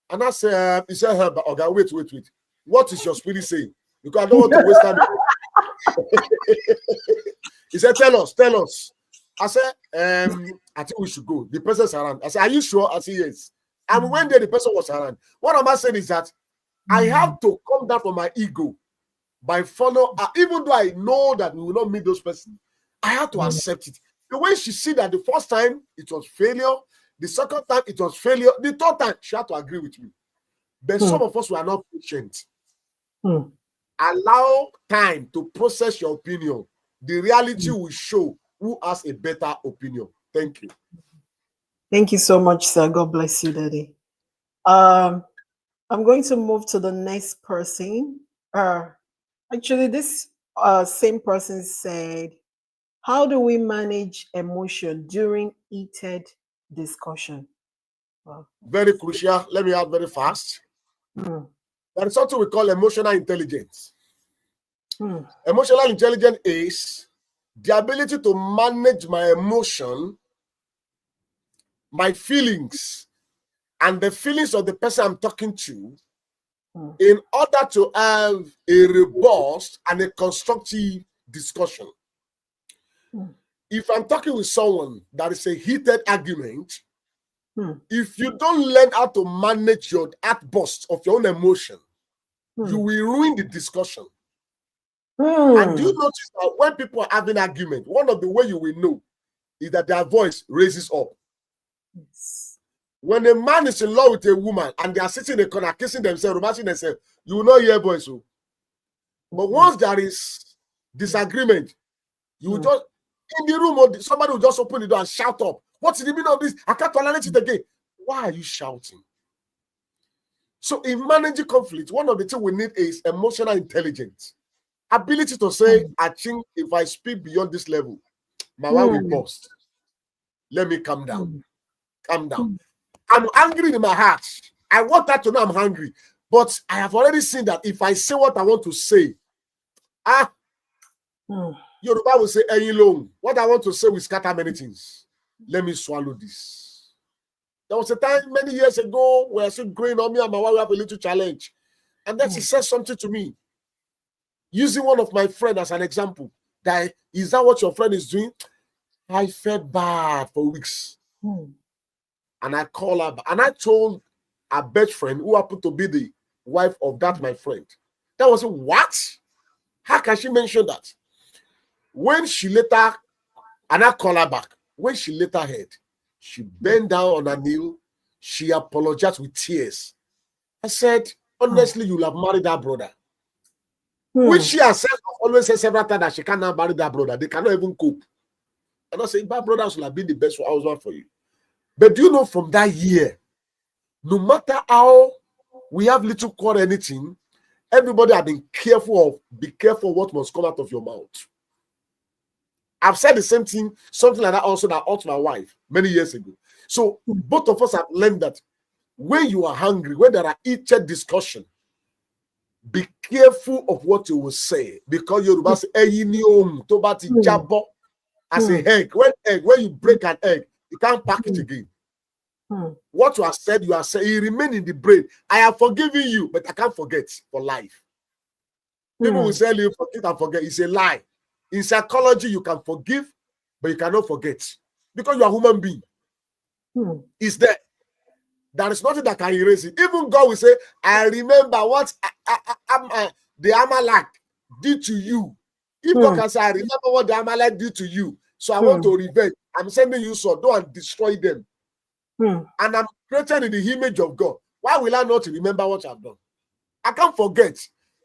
And I said, he said, okay, wait. What is your spirit saying? Because I don't want to waste time. He said, tell us. I said, I think we should go. The person's around. I said, are you sure? I said, yes. And when the person was around, what am I saying is that I have to come down from my ego by follow, even though I know that we will not meet those persons, I have to accept it. The way she see that the first time it was failure, the second time it was failure, the third time she had to agree with me. But some of us were not patient. Allow time to process your opinion. The reality will show who has a better opinion. Thank you. Thank you so much, sir. God bless you, Daddy. I'm going to move to the next person. Actually, this same person said, how do we manage emotion during heated discussion? Wow. Very crucial. Let me add very fast. There is something we call emotional intelligence. Emotional intelligence is the ability to manage my emotion, my feelings, and the feelings of the person I'm talking to in order to have a robust and a constructive discussion. If I'm talking with someone that is a heated argument, if you don't learn how to manage your outbursts of your own emotion, you will ruin the discussion. And do you notice that when people are having argument, one of the way you will know is that their voice raises up. Yes. When a man is in love with a woman and they are sitting in a corner, kissing themselves, romancing themselves, you will not hear voice. But once there is disagreement, you will just, in the room, somebody will just open the door and shout up. What's the meaning of this? I can't tolerate it again. Why are you shouting? So in managing conflict, one of the things we need is emotional intelligence. Ability to say, I think if I speak beyond this level, my wife will burst. Let me calm down. Calm down. I'm angry in my heart. I want her to know I'm hungry. But I have already seen that if I say what I want to say, Yoruba will say, what I want to say will scatter many things. Let me swallow this. There was a time many years ago where I still growing on me and my wife have a little challenge. And then she said something to me, using one of my friends as an example. That is that what your friend is doing? I felt bad for weeks. And I called her and I told her best friend, who happened to be the wife of that my friend. That was what? How can she mention that? When she later, and I call her back, when she later heard, she bent down on her knee, she apologized with tears. I said, honestly, you'll have married that brother. Which she herself always said several times that she cannot marry that brother. They cannot even cope. And I say, that brothers will have been the best husband for you. But do you know, from that year, no matter how we have little quarrel, anything, everybody have been careful of, be careful what must come out of your mouth. I've said the same thing, something like that also, that hurt my wife many years ago. So both of us have learned that when you are hungry, when there are heated discussion, be careful of what you will say, because Yoruba say, as a egg. When you break an egg, you can't pack it again. What you have said, it remain in the brain. I have forgiven you, but I can't forget for life. People will say you forget and forget. It's a lie. In psychology, you can forgive, but you cannot forget, because you are a human being. It's there. There is nothing that can erase it. Even God will say, I remember what the Amalek did to you. If God can say, I remember what the Amalek did to you, so I want to revenge. I'm sending you, so go and destroy them. And I'm created in the image of God. Why will I not remember what I've done? I can't forget,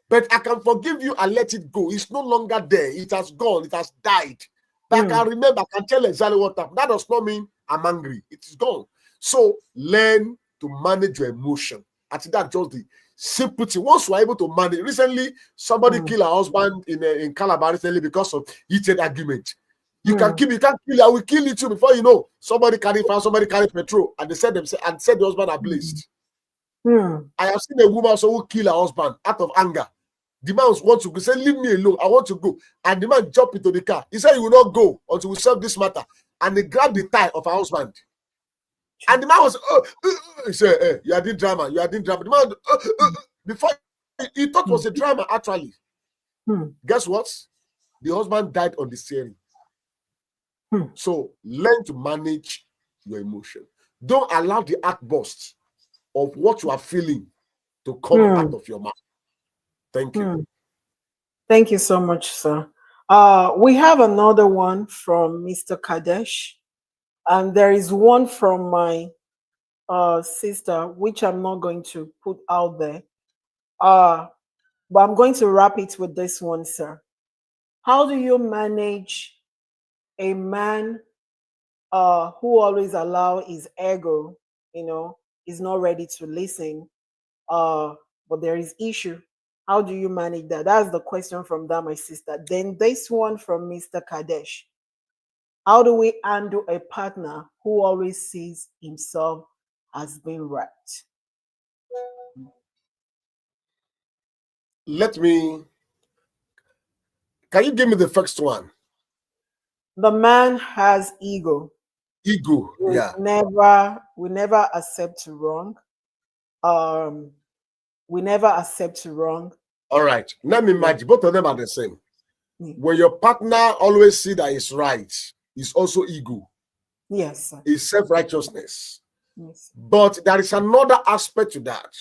but I can forgive you and let it go. It's no longer there. It has gone. It has died. But I can remember. I can tell exactly what happened. That does not mean I'm angry. It is gone. So learn to manage your emotion. I think that's just the simple thing. Once you are able to manage. Recently, somebody killed her husband in Calabar recently because of heated argument. You can kill, you can't kill it. I will kill you too. Before you know, somebody carry fire, somebody carry petrol, and they said themselves and said the husband ablaze. I have seen a woman also who kill her husband out of anger. The man wants to go, say, leave me alone. I want to go. And the man jumped into the car. He said he will not go until we solve this matter. And they grabbed the tie of her husband. And the man was, he said, hey, you are doing drama. You are doing drama. The man, before he thought it was a drama, actually. Guess what? The husband died on the steering. So learn to manage your emotion. Don't allow the outburst of what you are feeling to come out of your mouth. Thank you. Thank you so much, sir. We have another one from Mr. Kadesh, and there is one from my sister, which I'm not going to put out there. But I'm going to wrap it with this one, sir. How do you manage a man who always allow his ego, is not ready to listen, but there is issue? How do you manage that? That's the question from that, my sister. Then this one from Mr. Kadesh. How do we handle a partner who always sees himself as being right? Can you give me the first one? The man has ego. Ego, yeah. We never accept wrong. We never accept wrong. All right. Let me imagine both of them are the same. When your partner always see that it's right, it's also ego. Yes, sir. It's self-righteousness. Yes. But there is another aspect to that.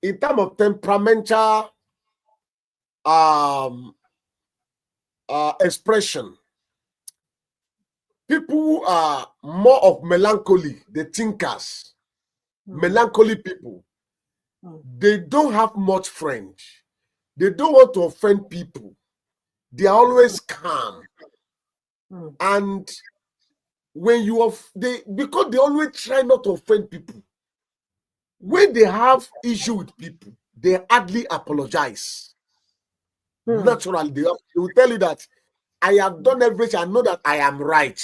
In terms of temperamental expression, people who are more of melancholy, the thinkers, melancholy people, they don't have much friend. They don't want to offend people. They are always calm. And when because they always try not to offend people. When they have issue with people, they hardly apologize. Naturally, they will tell you that I have done everything. I know that I am right.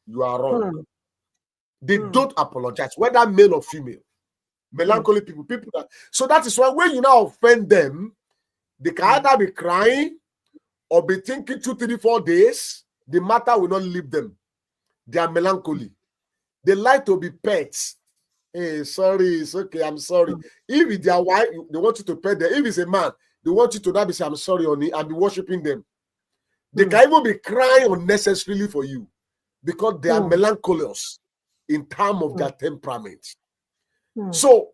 You are wrong. They don't apologize, whether male or female. Melancholy people that. So that is why when you now offend them, they can either be crying or be thinking 2, 3, 4 days. The matter will not leave them. They are melancholy. They like to be pets. Hey, sorry, it's okay, I'm sorry. If it's their wife, they want you to pet them. If it's a man, they want you to not be say, I'm sorry, honey, and be worshiping them. They can even be crying unnecessarily for you because they are melancholious in terms of their temperament. So,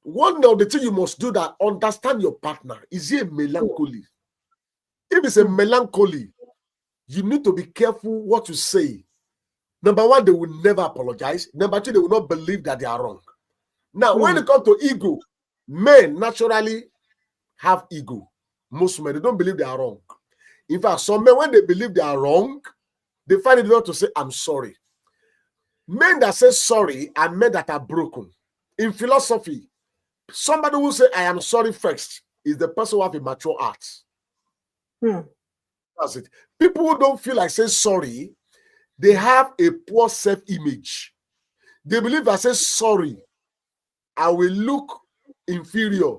one of the things you must do that understand your partner. Is he a melancholy? If it's a melancholy, you need to be careful what you say. Number one, they will never apologize. Number two, they will not believe that they are wrong. Now, when it comes to ego, men naturally have ego. Most men, they don't believe they are wrong. In fact, some men, when they believe they are wrong, they find it difficult to say, I'm sorry. Men that say sorry are men that are broken. In philosophy, somebody who say, I am sorry first is the person who have a mature heart. That's it. People who don't feel like saying sorry, they have a poor self-image. They believe that say sorry, I will look inferior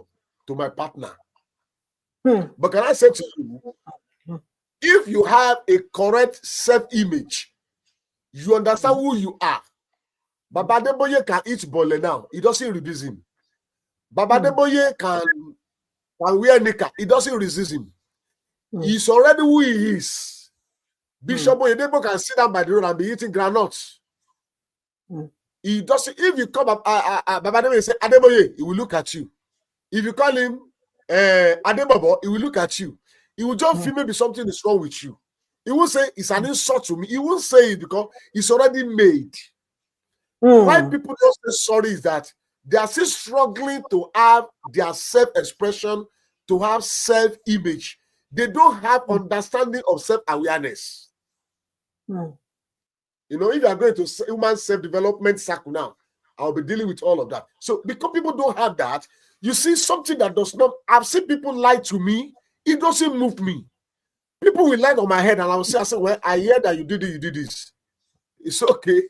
to my partner. But can I say to you, if you have a correct self-image, you understand who you are. Baba Deboye can eat bole now. It doesn't reduce him. Baba Deboye can wear knicker. It doesn't resist him. He's already who he is. Bishop Oyedebo can sit down by the road and be eating granuts. He doesn't. If you come up, Baba Deboye say Adeboye, he will look at you. If you call him Adebobo, he will look at you. He will just feel maybe something is wrong with you. He will say it's an insult to me. He won't say it because it's already made. Why people don't say sorry is that they are still struggling to have their self-expression, to have self-image. They don't have understanding of self-awareness. You know, if you are going to human self-development circle now, I'll be dealing with all of that. So because people don't have that, you see something that does not, I've seen people lie to me, it doesn't move me. People will lie on my head and I will say, well, I hear that you did it, you did this. It's okay.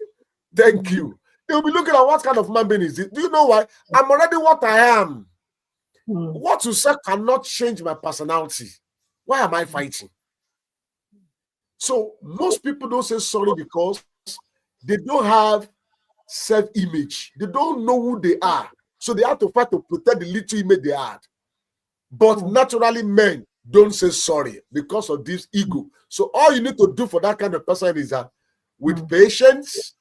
Thank you. They'll be looking at what kind of man being is it. Do you know why? I'm already what I am. What you say cannot change my personality. Why am I fighting? So most people don't say sorry because they don't have self-image. They don't know who they are. So they have to fight to protect the little image they had. But naturally, men don't say sorry because of this ego. So all you need to do for that kind of person is that with patience,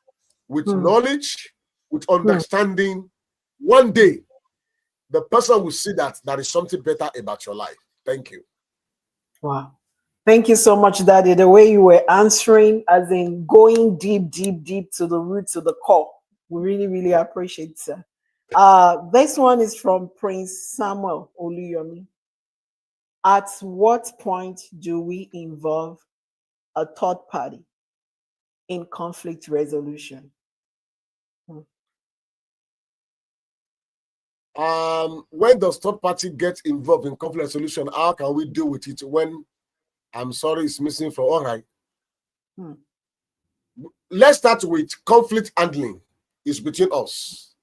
with knowledge, with understanding, one day, the person will see that there is something better about your life. Thank you. Wow. Thank you so much, Daddy. The way you were answering, as in going deep, deep, deep to the root, to the core. We really, really appreciate it. This one is from Prince Samuel Oluyomi. At what point do we involve a third party in conflict resolution? When does third party get involved in conflict resolution? How can we deal with it when I'm sorry is missing from all right? Let's start with conflict handling is between us.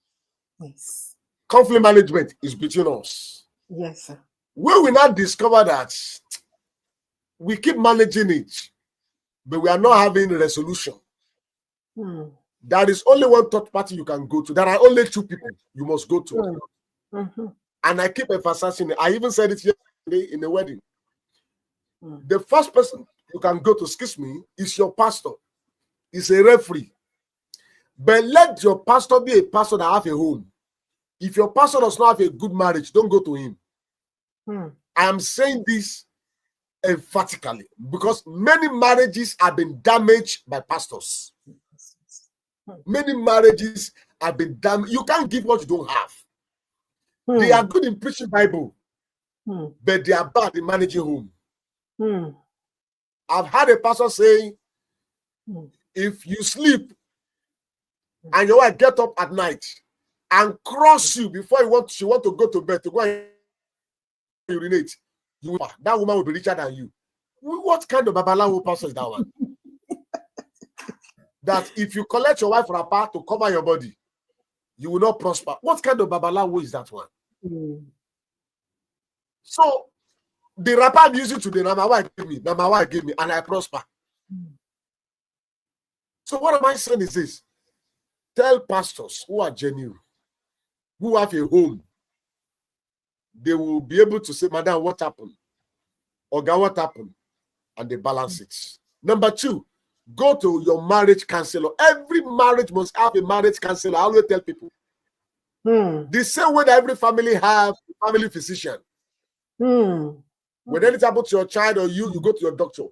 Yes. Conflict management is between us. Yes, sir. When we now discover that we keep managing it, but we are not having a resolution, there is only one third party you can go to. There are only two people you must go to. And I keep emphasizing it. I even said it yesterday in the wedding. The first person you can go to, excuse me, is your pastor. Is a referee. But let your pastor be a pastor that have a home. If your pastor does not have a good marriage, don't go to him. I am saying this emphatically because many marriages have been damaged by pastors. Many marriages have been damaged. You can't give what you don't have. They are good in preaching Bible, but they are bad in managing home. I've had a pastor saying, if you sleep and your wife get up at night and cross you before she want to go to bed to go and urinate, that woman will be richer than you. What kind of babalawo pastor is that one? That if you collect your wife wrapper to cover your body, you will not prosper. What kind of babalawo is that one? So the wrapper I'm using today, now my wife gave me, and I prosper. So what am I saying is this? Tell pastors who are genuine, who have a home, they will be able to say, Madam, what happened? Oga, what happened? And they balance it. Number two, go to your marriage counselor. Every marriage must have a marriage counselor. I always tell people. The same way that every family have a family physician. When anything happens to your child or you go to your doctor.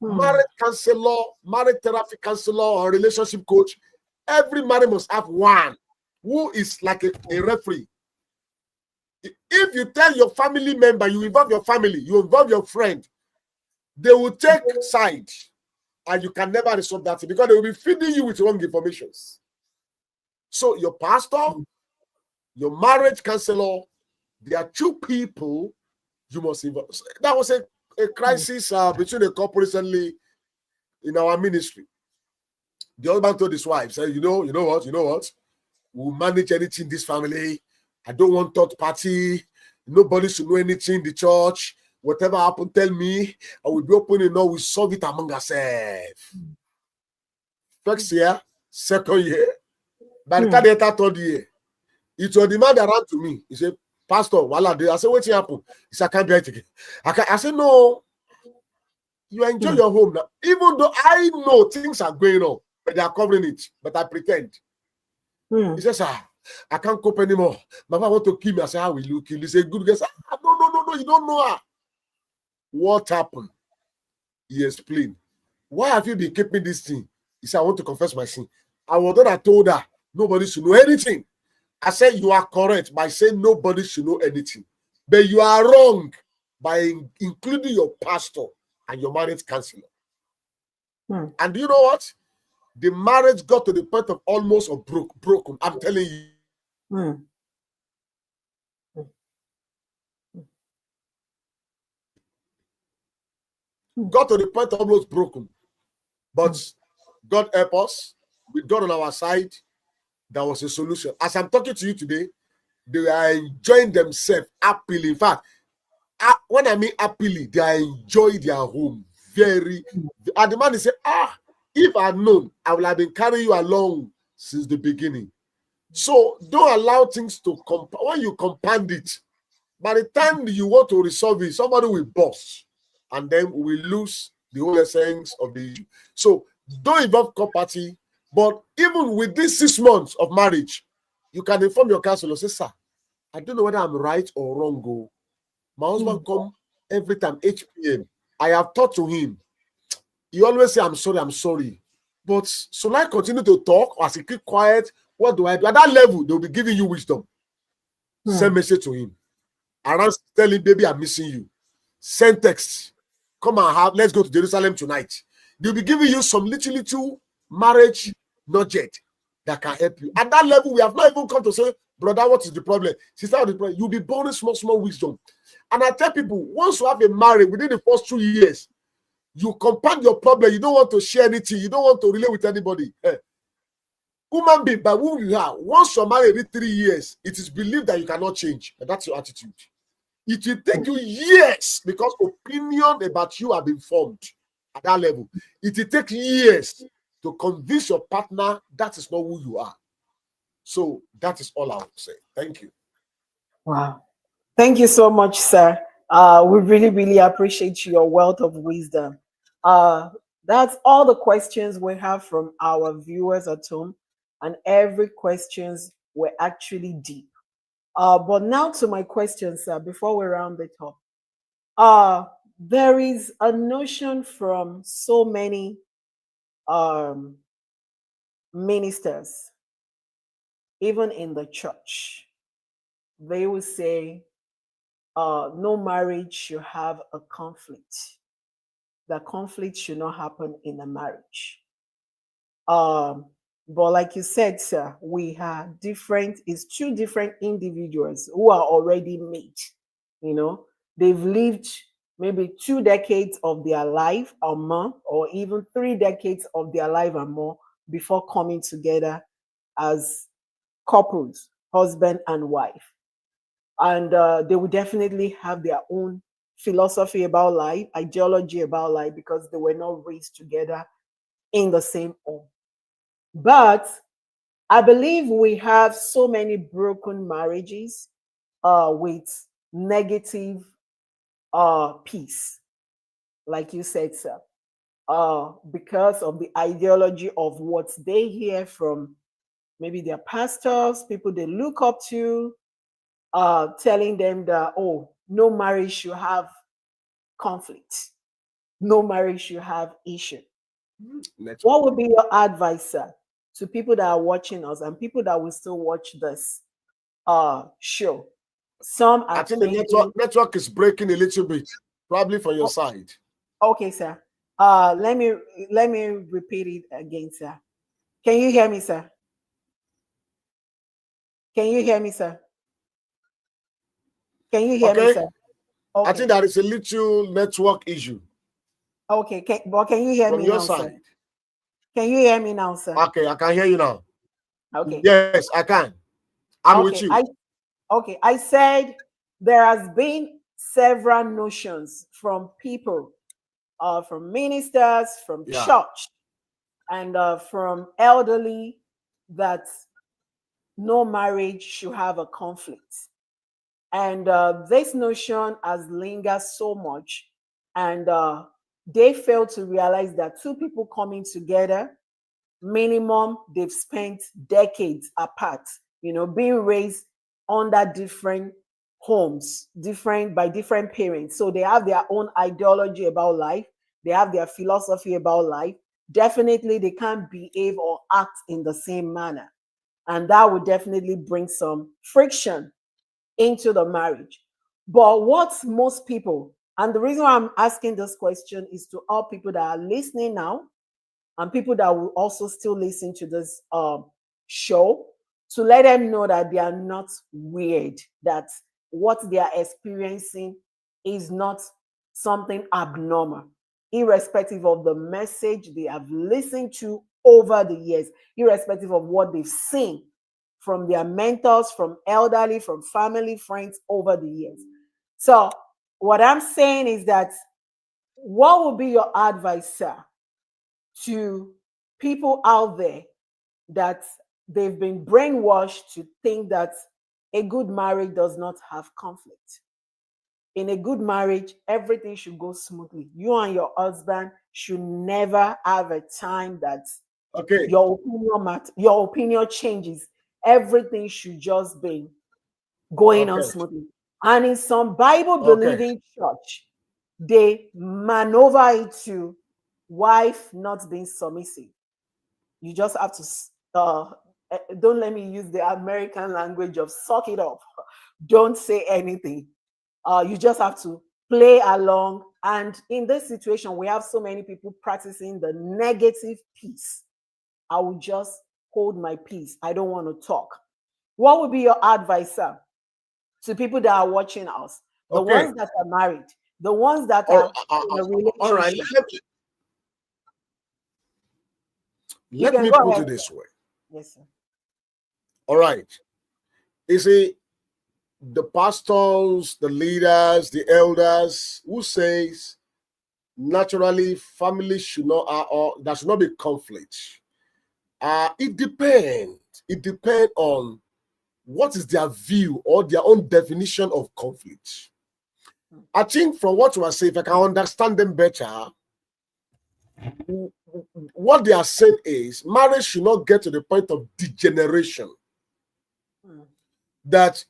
marriage counselor, marriage therapy counselor, or relationship coach. Every marriage must have one who is like a referee. If you tell your family member, you involve your family, you involve your friend, they will take side, and you can never resolve that because they will be feeding you with wrong information. So your pastor, your marriage counselor, there are two people you must involve. That was a crisis between a couple recently in our ministry. The husband told his wife, said, you know what? We'll manage anything in this family. I don't want third party. Nobody should know anything in the church. Whatever happened, tell me. I will be open enough. We solve it among ourselves. First year, second year. By the time they enter third year, it was the man that ran to me. He said, Pastor, I said, what's happened? He said, I can't bear it again. I said, no, you enjoy your home now. Even though I know things are going on, but they are covering it. But I pretend. He says, I can't cope anymore. Mama want to kill me. I say, how will you kill? He said, good guy. No, you don't know her. What happened? He explained. Why have you been keeping this thing? He said, I want to confess my sin. I was then I told her, nobody should know anything. I said, you are correct by saying nobody should know anything. But you are wrong by including your pastor and your marriage counselor. And you know what? The marriage got to the point of almost broken. I'm telling you. Got to the point of almost broken. But God help us. With God on our side, there was a solution. As I'm talking to you today, they are enjoying themselves happily. In fact, when I mean happily, they are enjoying their home very. And the man is saying, if I had known, I would have been carrying you along since the beginning. So don't allow things to when you compound it. By the time you want to resolve it, somebody will burst, and then we lose the whole essence of the issue. So don't involve property. But even with these 6 months of marriage, you can inform your counselor, say, sir, I don't know whether I'm right or wrong. Go. My husband come every time, 8 p.m. I have talked to him. He always say, I'm sorry. But so I continue to talk, or as he keep quiet, what do I do? At that level, they'll be giving you wisdom. Send message to him. Around tell him, baby, I'm missing you. Send text. Come and let's go to Jerusalem tonight. They'll be giving you some little marriage nugget that can help you. At that level, we have not even come to say, brother, what is the problem? Sister, what is the problem? You'll be born small wisdom. And I tell people, once you have a marriage within the first 2 years, you compound your problem. You don't want to share anything. You don't want to relate with anybody. Human being, by who you are, once you're married every 3 years, it is believed that you cannot change. And that's your attitude. It will take you years because opinion about you have been formed at that level. It will take years to convince your partner that is not who you are. So that is all I would say. Thank you. Wow. Thank you so much, sir. We really appreciate your wealth of wisdom. That's all the questions we have from our viewers at home, and every questions were actually deep. But now to my questions, sir, before we round it up. There is a notion from so many ministers, even in the church. They will say, no marriage should have a conflict. The conflict should not happen in a marriage. But like you said, sir, we have it's 2 different individuals who are already made. They've lived maybe 2 decades of their life or more, or even 3 decades of their life or more before coming together as couples, husband and wife. And they will definitely have their own philosophy about life, ideology about life, because they were not raised together in the same home. But I believe we have so many broken marriages with negative peace, like you said, sir, because of the ideology of what they hear from maybe their pastors, people they look up to, telling them that, oh, no marriage should have conflict. no marriage should have issue. Network. What would be your advice, sir, to people that are watching us and people that will still watch this show? Some I are think the thinking, network is breaking a little bit, probably from your oh, side. okay, sir. Let me repeat it again, sir. Can you hear me, sir? Can you hear me, sir? Can you hear me, Okay, sir? I think Okay. there is a little network issue Okay. Can you hear from me your now, sir? side. Can you hear me now, sir? Okay, I can hear you now. Okay. Yes, I can. I'm with Okay. you. I said there has been several notions from people, from ministers, from Yeah. church, and from elderly that no marriage should have a conflict. And this notion has lingered so much, and they fail to realize that two people coming together, minimum, they've spent decades apart, being raised under different homes, different by different parents. So they have their own ideology about life, they have their philosophy about life. Definitely, they can't behave or act in the same manner. And that would definitely bring some friction into the marriage. But what most people, and the reason why I'm asking this question is to all people that are listening now and people that will also still listen to this show, to let them know that they are not weird, that what they are experiencing is not something abnormal, irrespective of the message they have listened to over the years, irrespective of what they've seen from their mentors, from elderly, from family, friends over the years. So, what I'm saying is that what would be your advice, sir, to people out there that they've been brainwashed to think that a good marriage does not have conflict? In a good marriage, everything should go smoothly. You and your husband should never have a time that Okay. your opinion changes. Everything should just be going on Okay. smoothly. And in some Bible Okay. believing church, they maneuver it to wife not being submissive. You just have to don't let me use the American language of suck it up. Don't say anything. You just have to play along. And in this situation, we have so many people practicing the negative peace. I will just hold my peace. I don't want to talk. What would be your advice, sir, to people that are watching us? The Okay. ones that are married, the ones that All, are in a all right. relationship. You Let can me go put ahead, it sir. this way. Yes, sir. All right. You see, the pastors, the leaders, the elders who says naturally family should not or there should not be conflict. It depends. It depends on what is their view or their own definition of conflict. I think from what you are saying, if I can understand them better, what they are saying is marriage should not get to the point of degeneration. Mm. That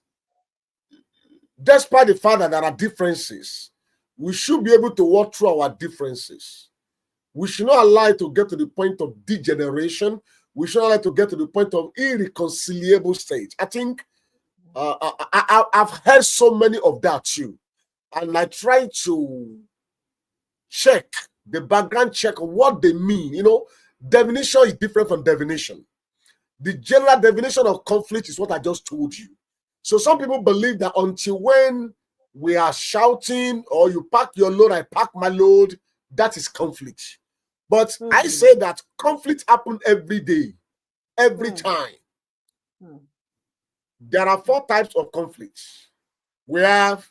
despite the fact that there are differences, we should be able to work through our differences. We should not allow it to get to the point of degeneration. We should not allow it to get to the point of irreconcilable state. I think I've heard so many of that too. And I try to check the background check of what they mean. Definition is different from definition. The general definition of conflict is what I just told you. So some people believe that until when we are shouting or you pack your load, I pack my load, that is conflict. But I Mm. say that conflict happens every day, every Mm. time. Mm. There are 4 types of conflicts. We have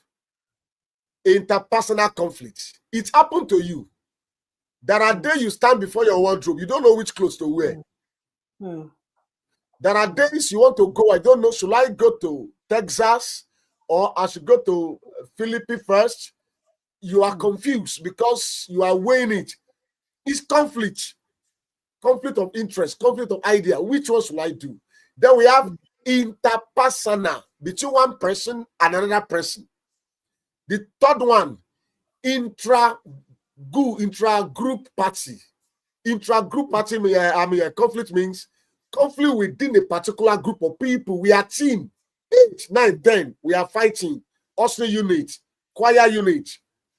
interpersonal conflict. It happened to you. There are Mm. days you stand before your wardrobe, you don't know which clothes to wear. Mm. Mm. There are days you want to go, I don't know, should I go to Texas or I should go to Philippines first? You are Mm. confused because you are weighing it. It's conflict of interest, conflict of idea. Which one should I do? Then we have Mm. interpersonal between one person and another person. The third one, intra intra-group party. Intra-group party, conflict means conflict within a particular group of people. We are team. 8, 9, 10. We are fighting. Also unit, choir unit.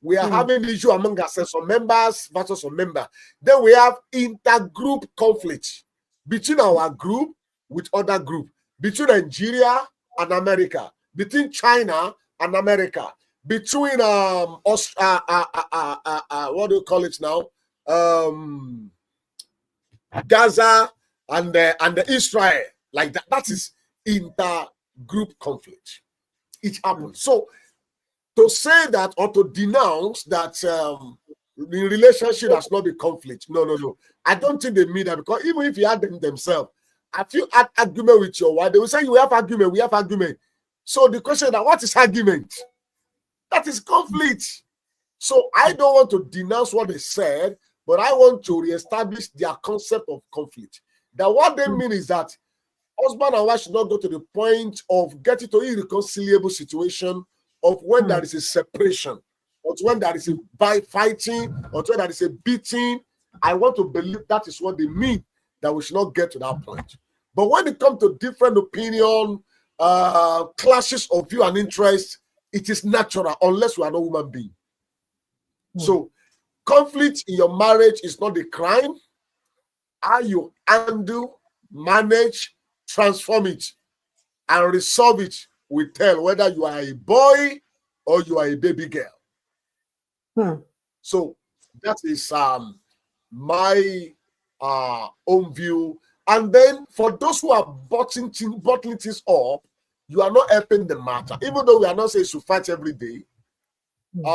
We are having issue among ourselves, some members versus some member. Then we have intergroup conflict between our group with other group, between Nigeria and America, between China and America, between what do you call it now? Gaza and Israel, like that. That is intergroup conflict. It happens. So to say that or to denounce that the relationship has not been conflict, no. I don't think they mean that, because even if you had them themselves, if you had argument with your wife, they will say, we have argument. So the question is that what is argument? That is conflict. So I don't want to denounce what they said, but I want to reestablish their concept of conflict. That what they mean is that husband and wife should not go to the point of getting to irreconcilable situation of when there is a separation, or when there is a fighting, or when there is a beating. I want to believe that is what they mean, that we should not get to that point. But when it comes to different opinion, clashes of view and interest, it is natural unless we are not human being. So conflict in your marriage is not a crime. How you handle, manage, transform it, and resolve it will tell whether you are a boy or you are a baby girl. So that is my own view. And then for those who are bottling things up, you are not helping the matter. Even though we are not saying you fight every day,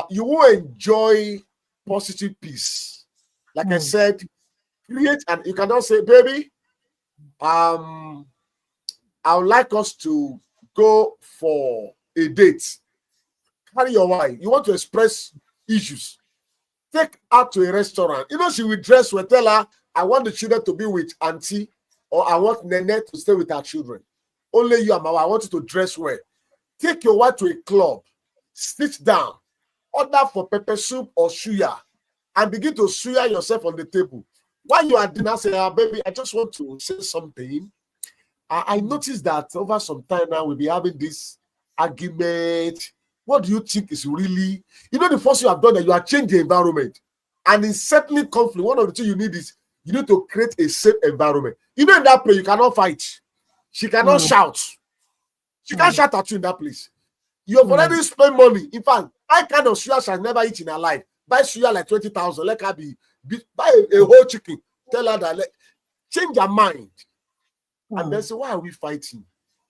you will enjoy positive peace. Like I said, create, and you cannot say, baby, I would like us to go for a date. Carry your wife. You want to express issues. Take her to a restaurant. You know, she will dress well. Tell her, I want the children to be with auntie, or I want Nene to stay with her children. Only you and my wife. I want you to dress well. Take your wife to a club. Sit down. Order for pepper soup or suya, and begin to suya yourself on the table. While you are at dinner, say, baby, I just want to say something. I noticed that over some time now, we'll be having this argument. What do you think is really, the first you have done that you are changing the environment. And in settling conflict, one of the things you need is you need to create a safe environment. In that place, you cannot fight. She cannot shout. She can't shout at you in that place. You have already spent money. In fact, I kind of suya she has never eaten in her life. Buy suya like 20,000. Let her buy a whole chicken. Tell her that, change her mind. And then say, why are we fighting?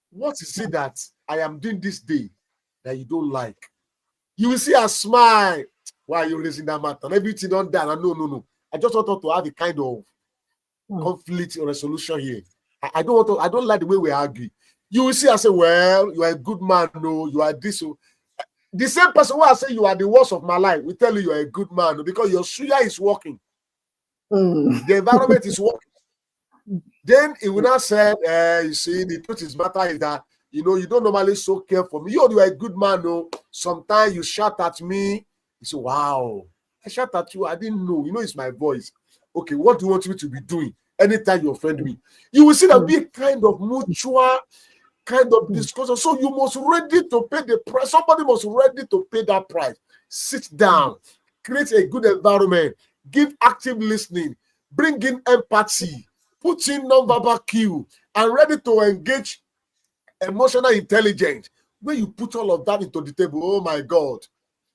What is it that I am doing this day that you don't like? You will see her smile. Why are you raising that matter? Everything done done. No. I just want to have a kind of conflict or resolution here. I don't like the way we argue. You will see her say, well, you are a good man. No, you are this. So. The same person who I say you are the worst of my life will tell you are a good man because your suya is working. The environment is working. Then he will not say, you see, the truth is matter is that, you don't normally so care for me. You are a good man, no. Sometimes you shout at me. You say, wow, I shout at you. I didn't know. It's my voice. Okay, what do you want me to be doing anytime you offend me? You will see that be a kind of mutual kind of discussion. So you must ready to pay the price. Somebody must ready to pay that price. Sit down, create a good environment, give active listening, bring in empathy, put in non-verbal cue, and ready to engage emotional intelligence. When you put all of that into the table, oh my God,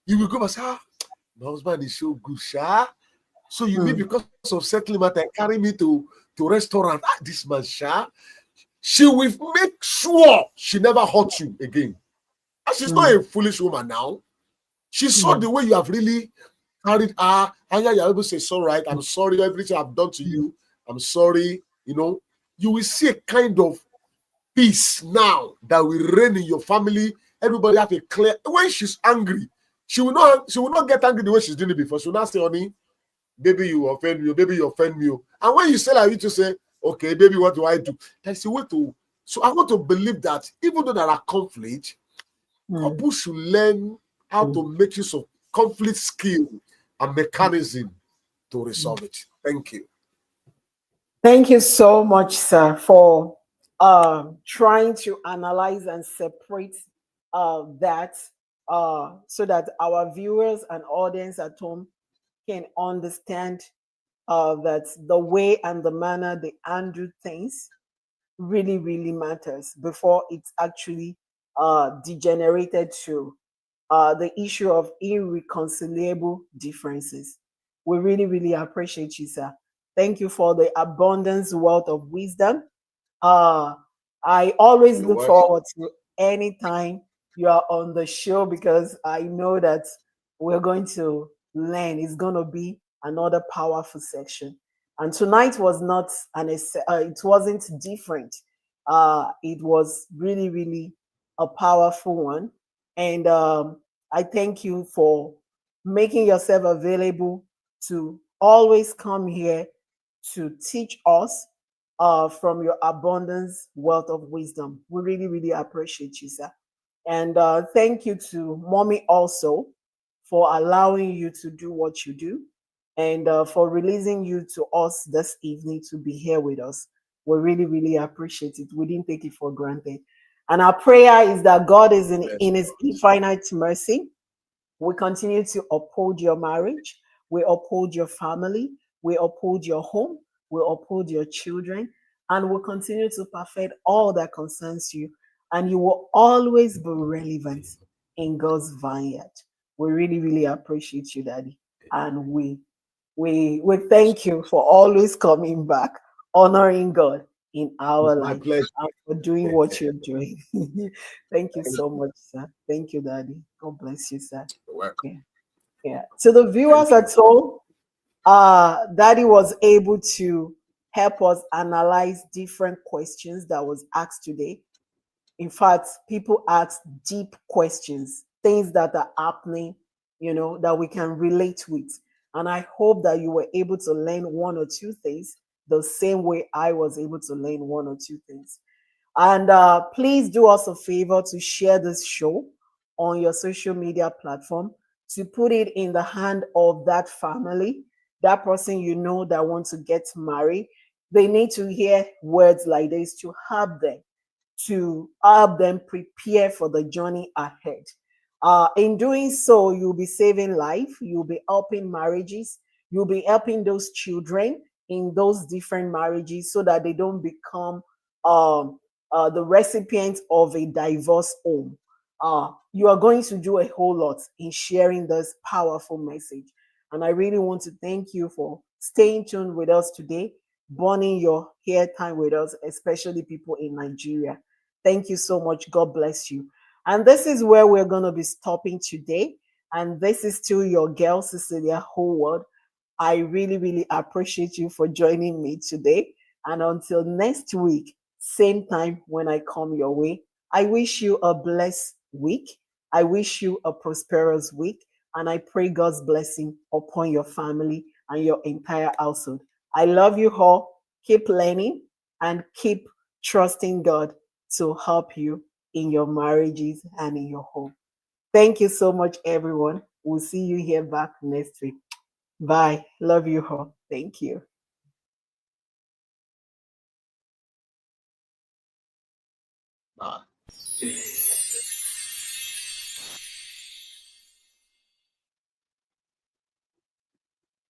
you will go and say, my husband is so good, sha. So you need, because of settling matter, carry me to restaurant. This man, sha. She will make sure she never hurt you again. And she's not a foolish woman now. She saw the way you have really carried her, and you're able to say, it's all right, I'm sorry, everything I've done to you, I'm sorry. You will see a kind of peace now that will reign in your family. Everybody have a clear. When she's angry, she will not get angry the way she's doing it before. She will not say, honey, baby, you offend me, baby, you offend me. And when you say like you to say, okay, baby, what do I do? That's the way to. So I want to believe that even though there are conflicts, couples should learn how to make use of conflict skill a mechanism to resolve it. Thank you. Thank you so much, sir, for trying to analyze and separate that so that our viewers and audience at home can understand that the way and the manner they handle things really, really matters before it's actually degenerated to the issue of irreconcilable differences. We really, really appreciate you, sir. Thank you for the abundance wealth of wisdom. Uh, I always You're look welcome. forward to any time you are on the show because I know that we're going to learn. It's going to be another powerful section. And tonight was not it wasn't different. It was really, really a powerful one. And I thank you for making yourself available to always come here to teach us from your abundance wealth of wisdom. We really, really appreciate you, sir. And thank you to mommy also for allowing you to do what you do and for releasing you to us this evening to be here with us. We really, really appreciate it. We didn't take it for granted. And our prayer is that God is in his infinite mercy we continue to uphold your marriage. We uphold your family. We uphold your home. We uphold your children. And we'll continue to perfect all that concerns you. And you will always be relevant in God's vineyard. We really, really appreciate you, Daddy. And we thank you for always coming back, honoring God in our My life pleasure. and for doing what you're doing. Thank you so much, sir. Thank you, Daddy. God bless you, sir. You're welcome. Yeah. Yeah. To the viewers Thank you. at home, Daddy was able to help us analyze different questions that was asked today. In fact, people ask deep questions, things that are happening, that we can relate with. And I hope that you were able to learn one or two things the same way I was able to learn one or two things. And please do us a favor to share this show on your social media platform, to put it in the hand of that family, that person you know that wants to get married. They need to hear words like this to help them prepare for the journey ahead. In doing so, you'll be saving life, you'll be helping marriages, you'll be helping those children in those different marriages so that they don't become um, the recipient of a divorce home. You are going to do a whole lot in sharing this powerful message. And I really want to thank you for staying tuned with us today, burning your hair time with us, especially people in Nigeria. Thank you so much. God bless you. And this is where we're going to be stopping today. And this is still your girl, Cecilia Howard. I really, really appreciate you for joining me today. And until next week, same time when I come your way, I wish you a blessed week. I wish you a prosperous week. And I pray God's blessing upon your family and your entire household. I love you all. Keep learning and keep trusting God to help you in your marriages and in your home. Thank you so much, everyone. We'll see you here back next week. Bye. Love you all. Thank you. Bye.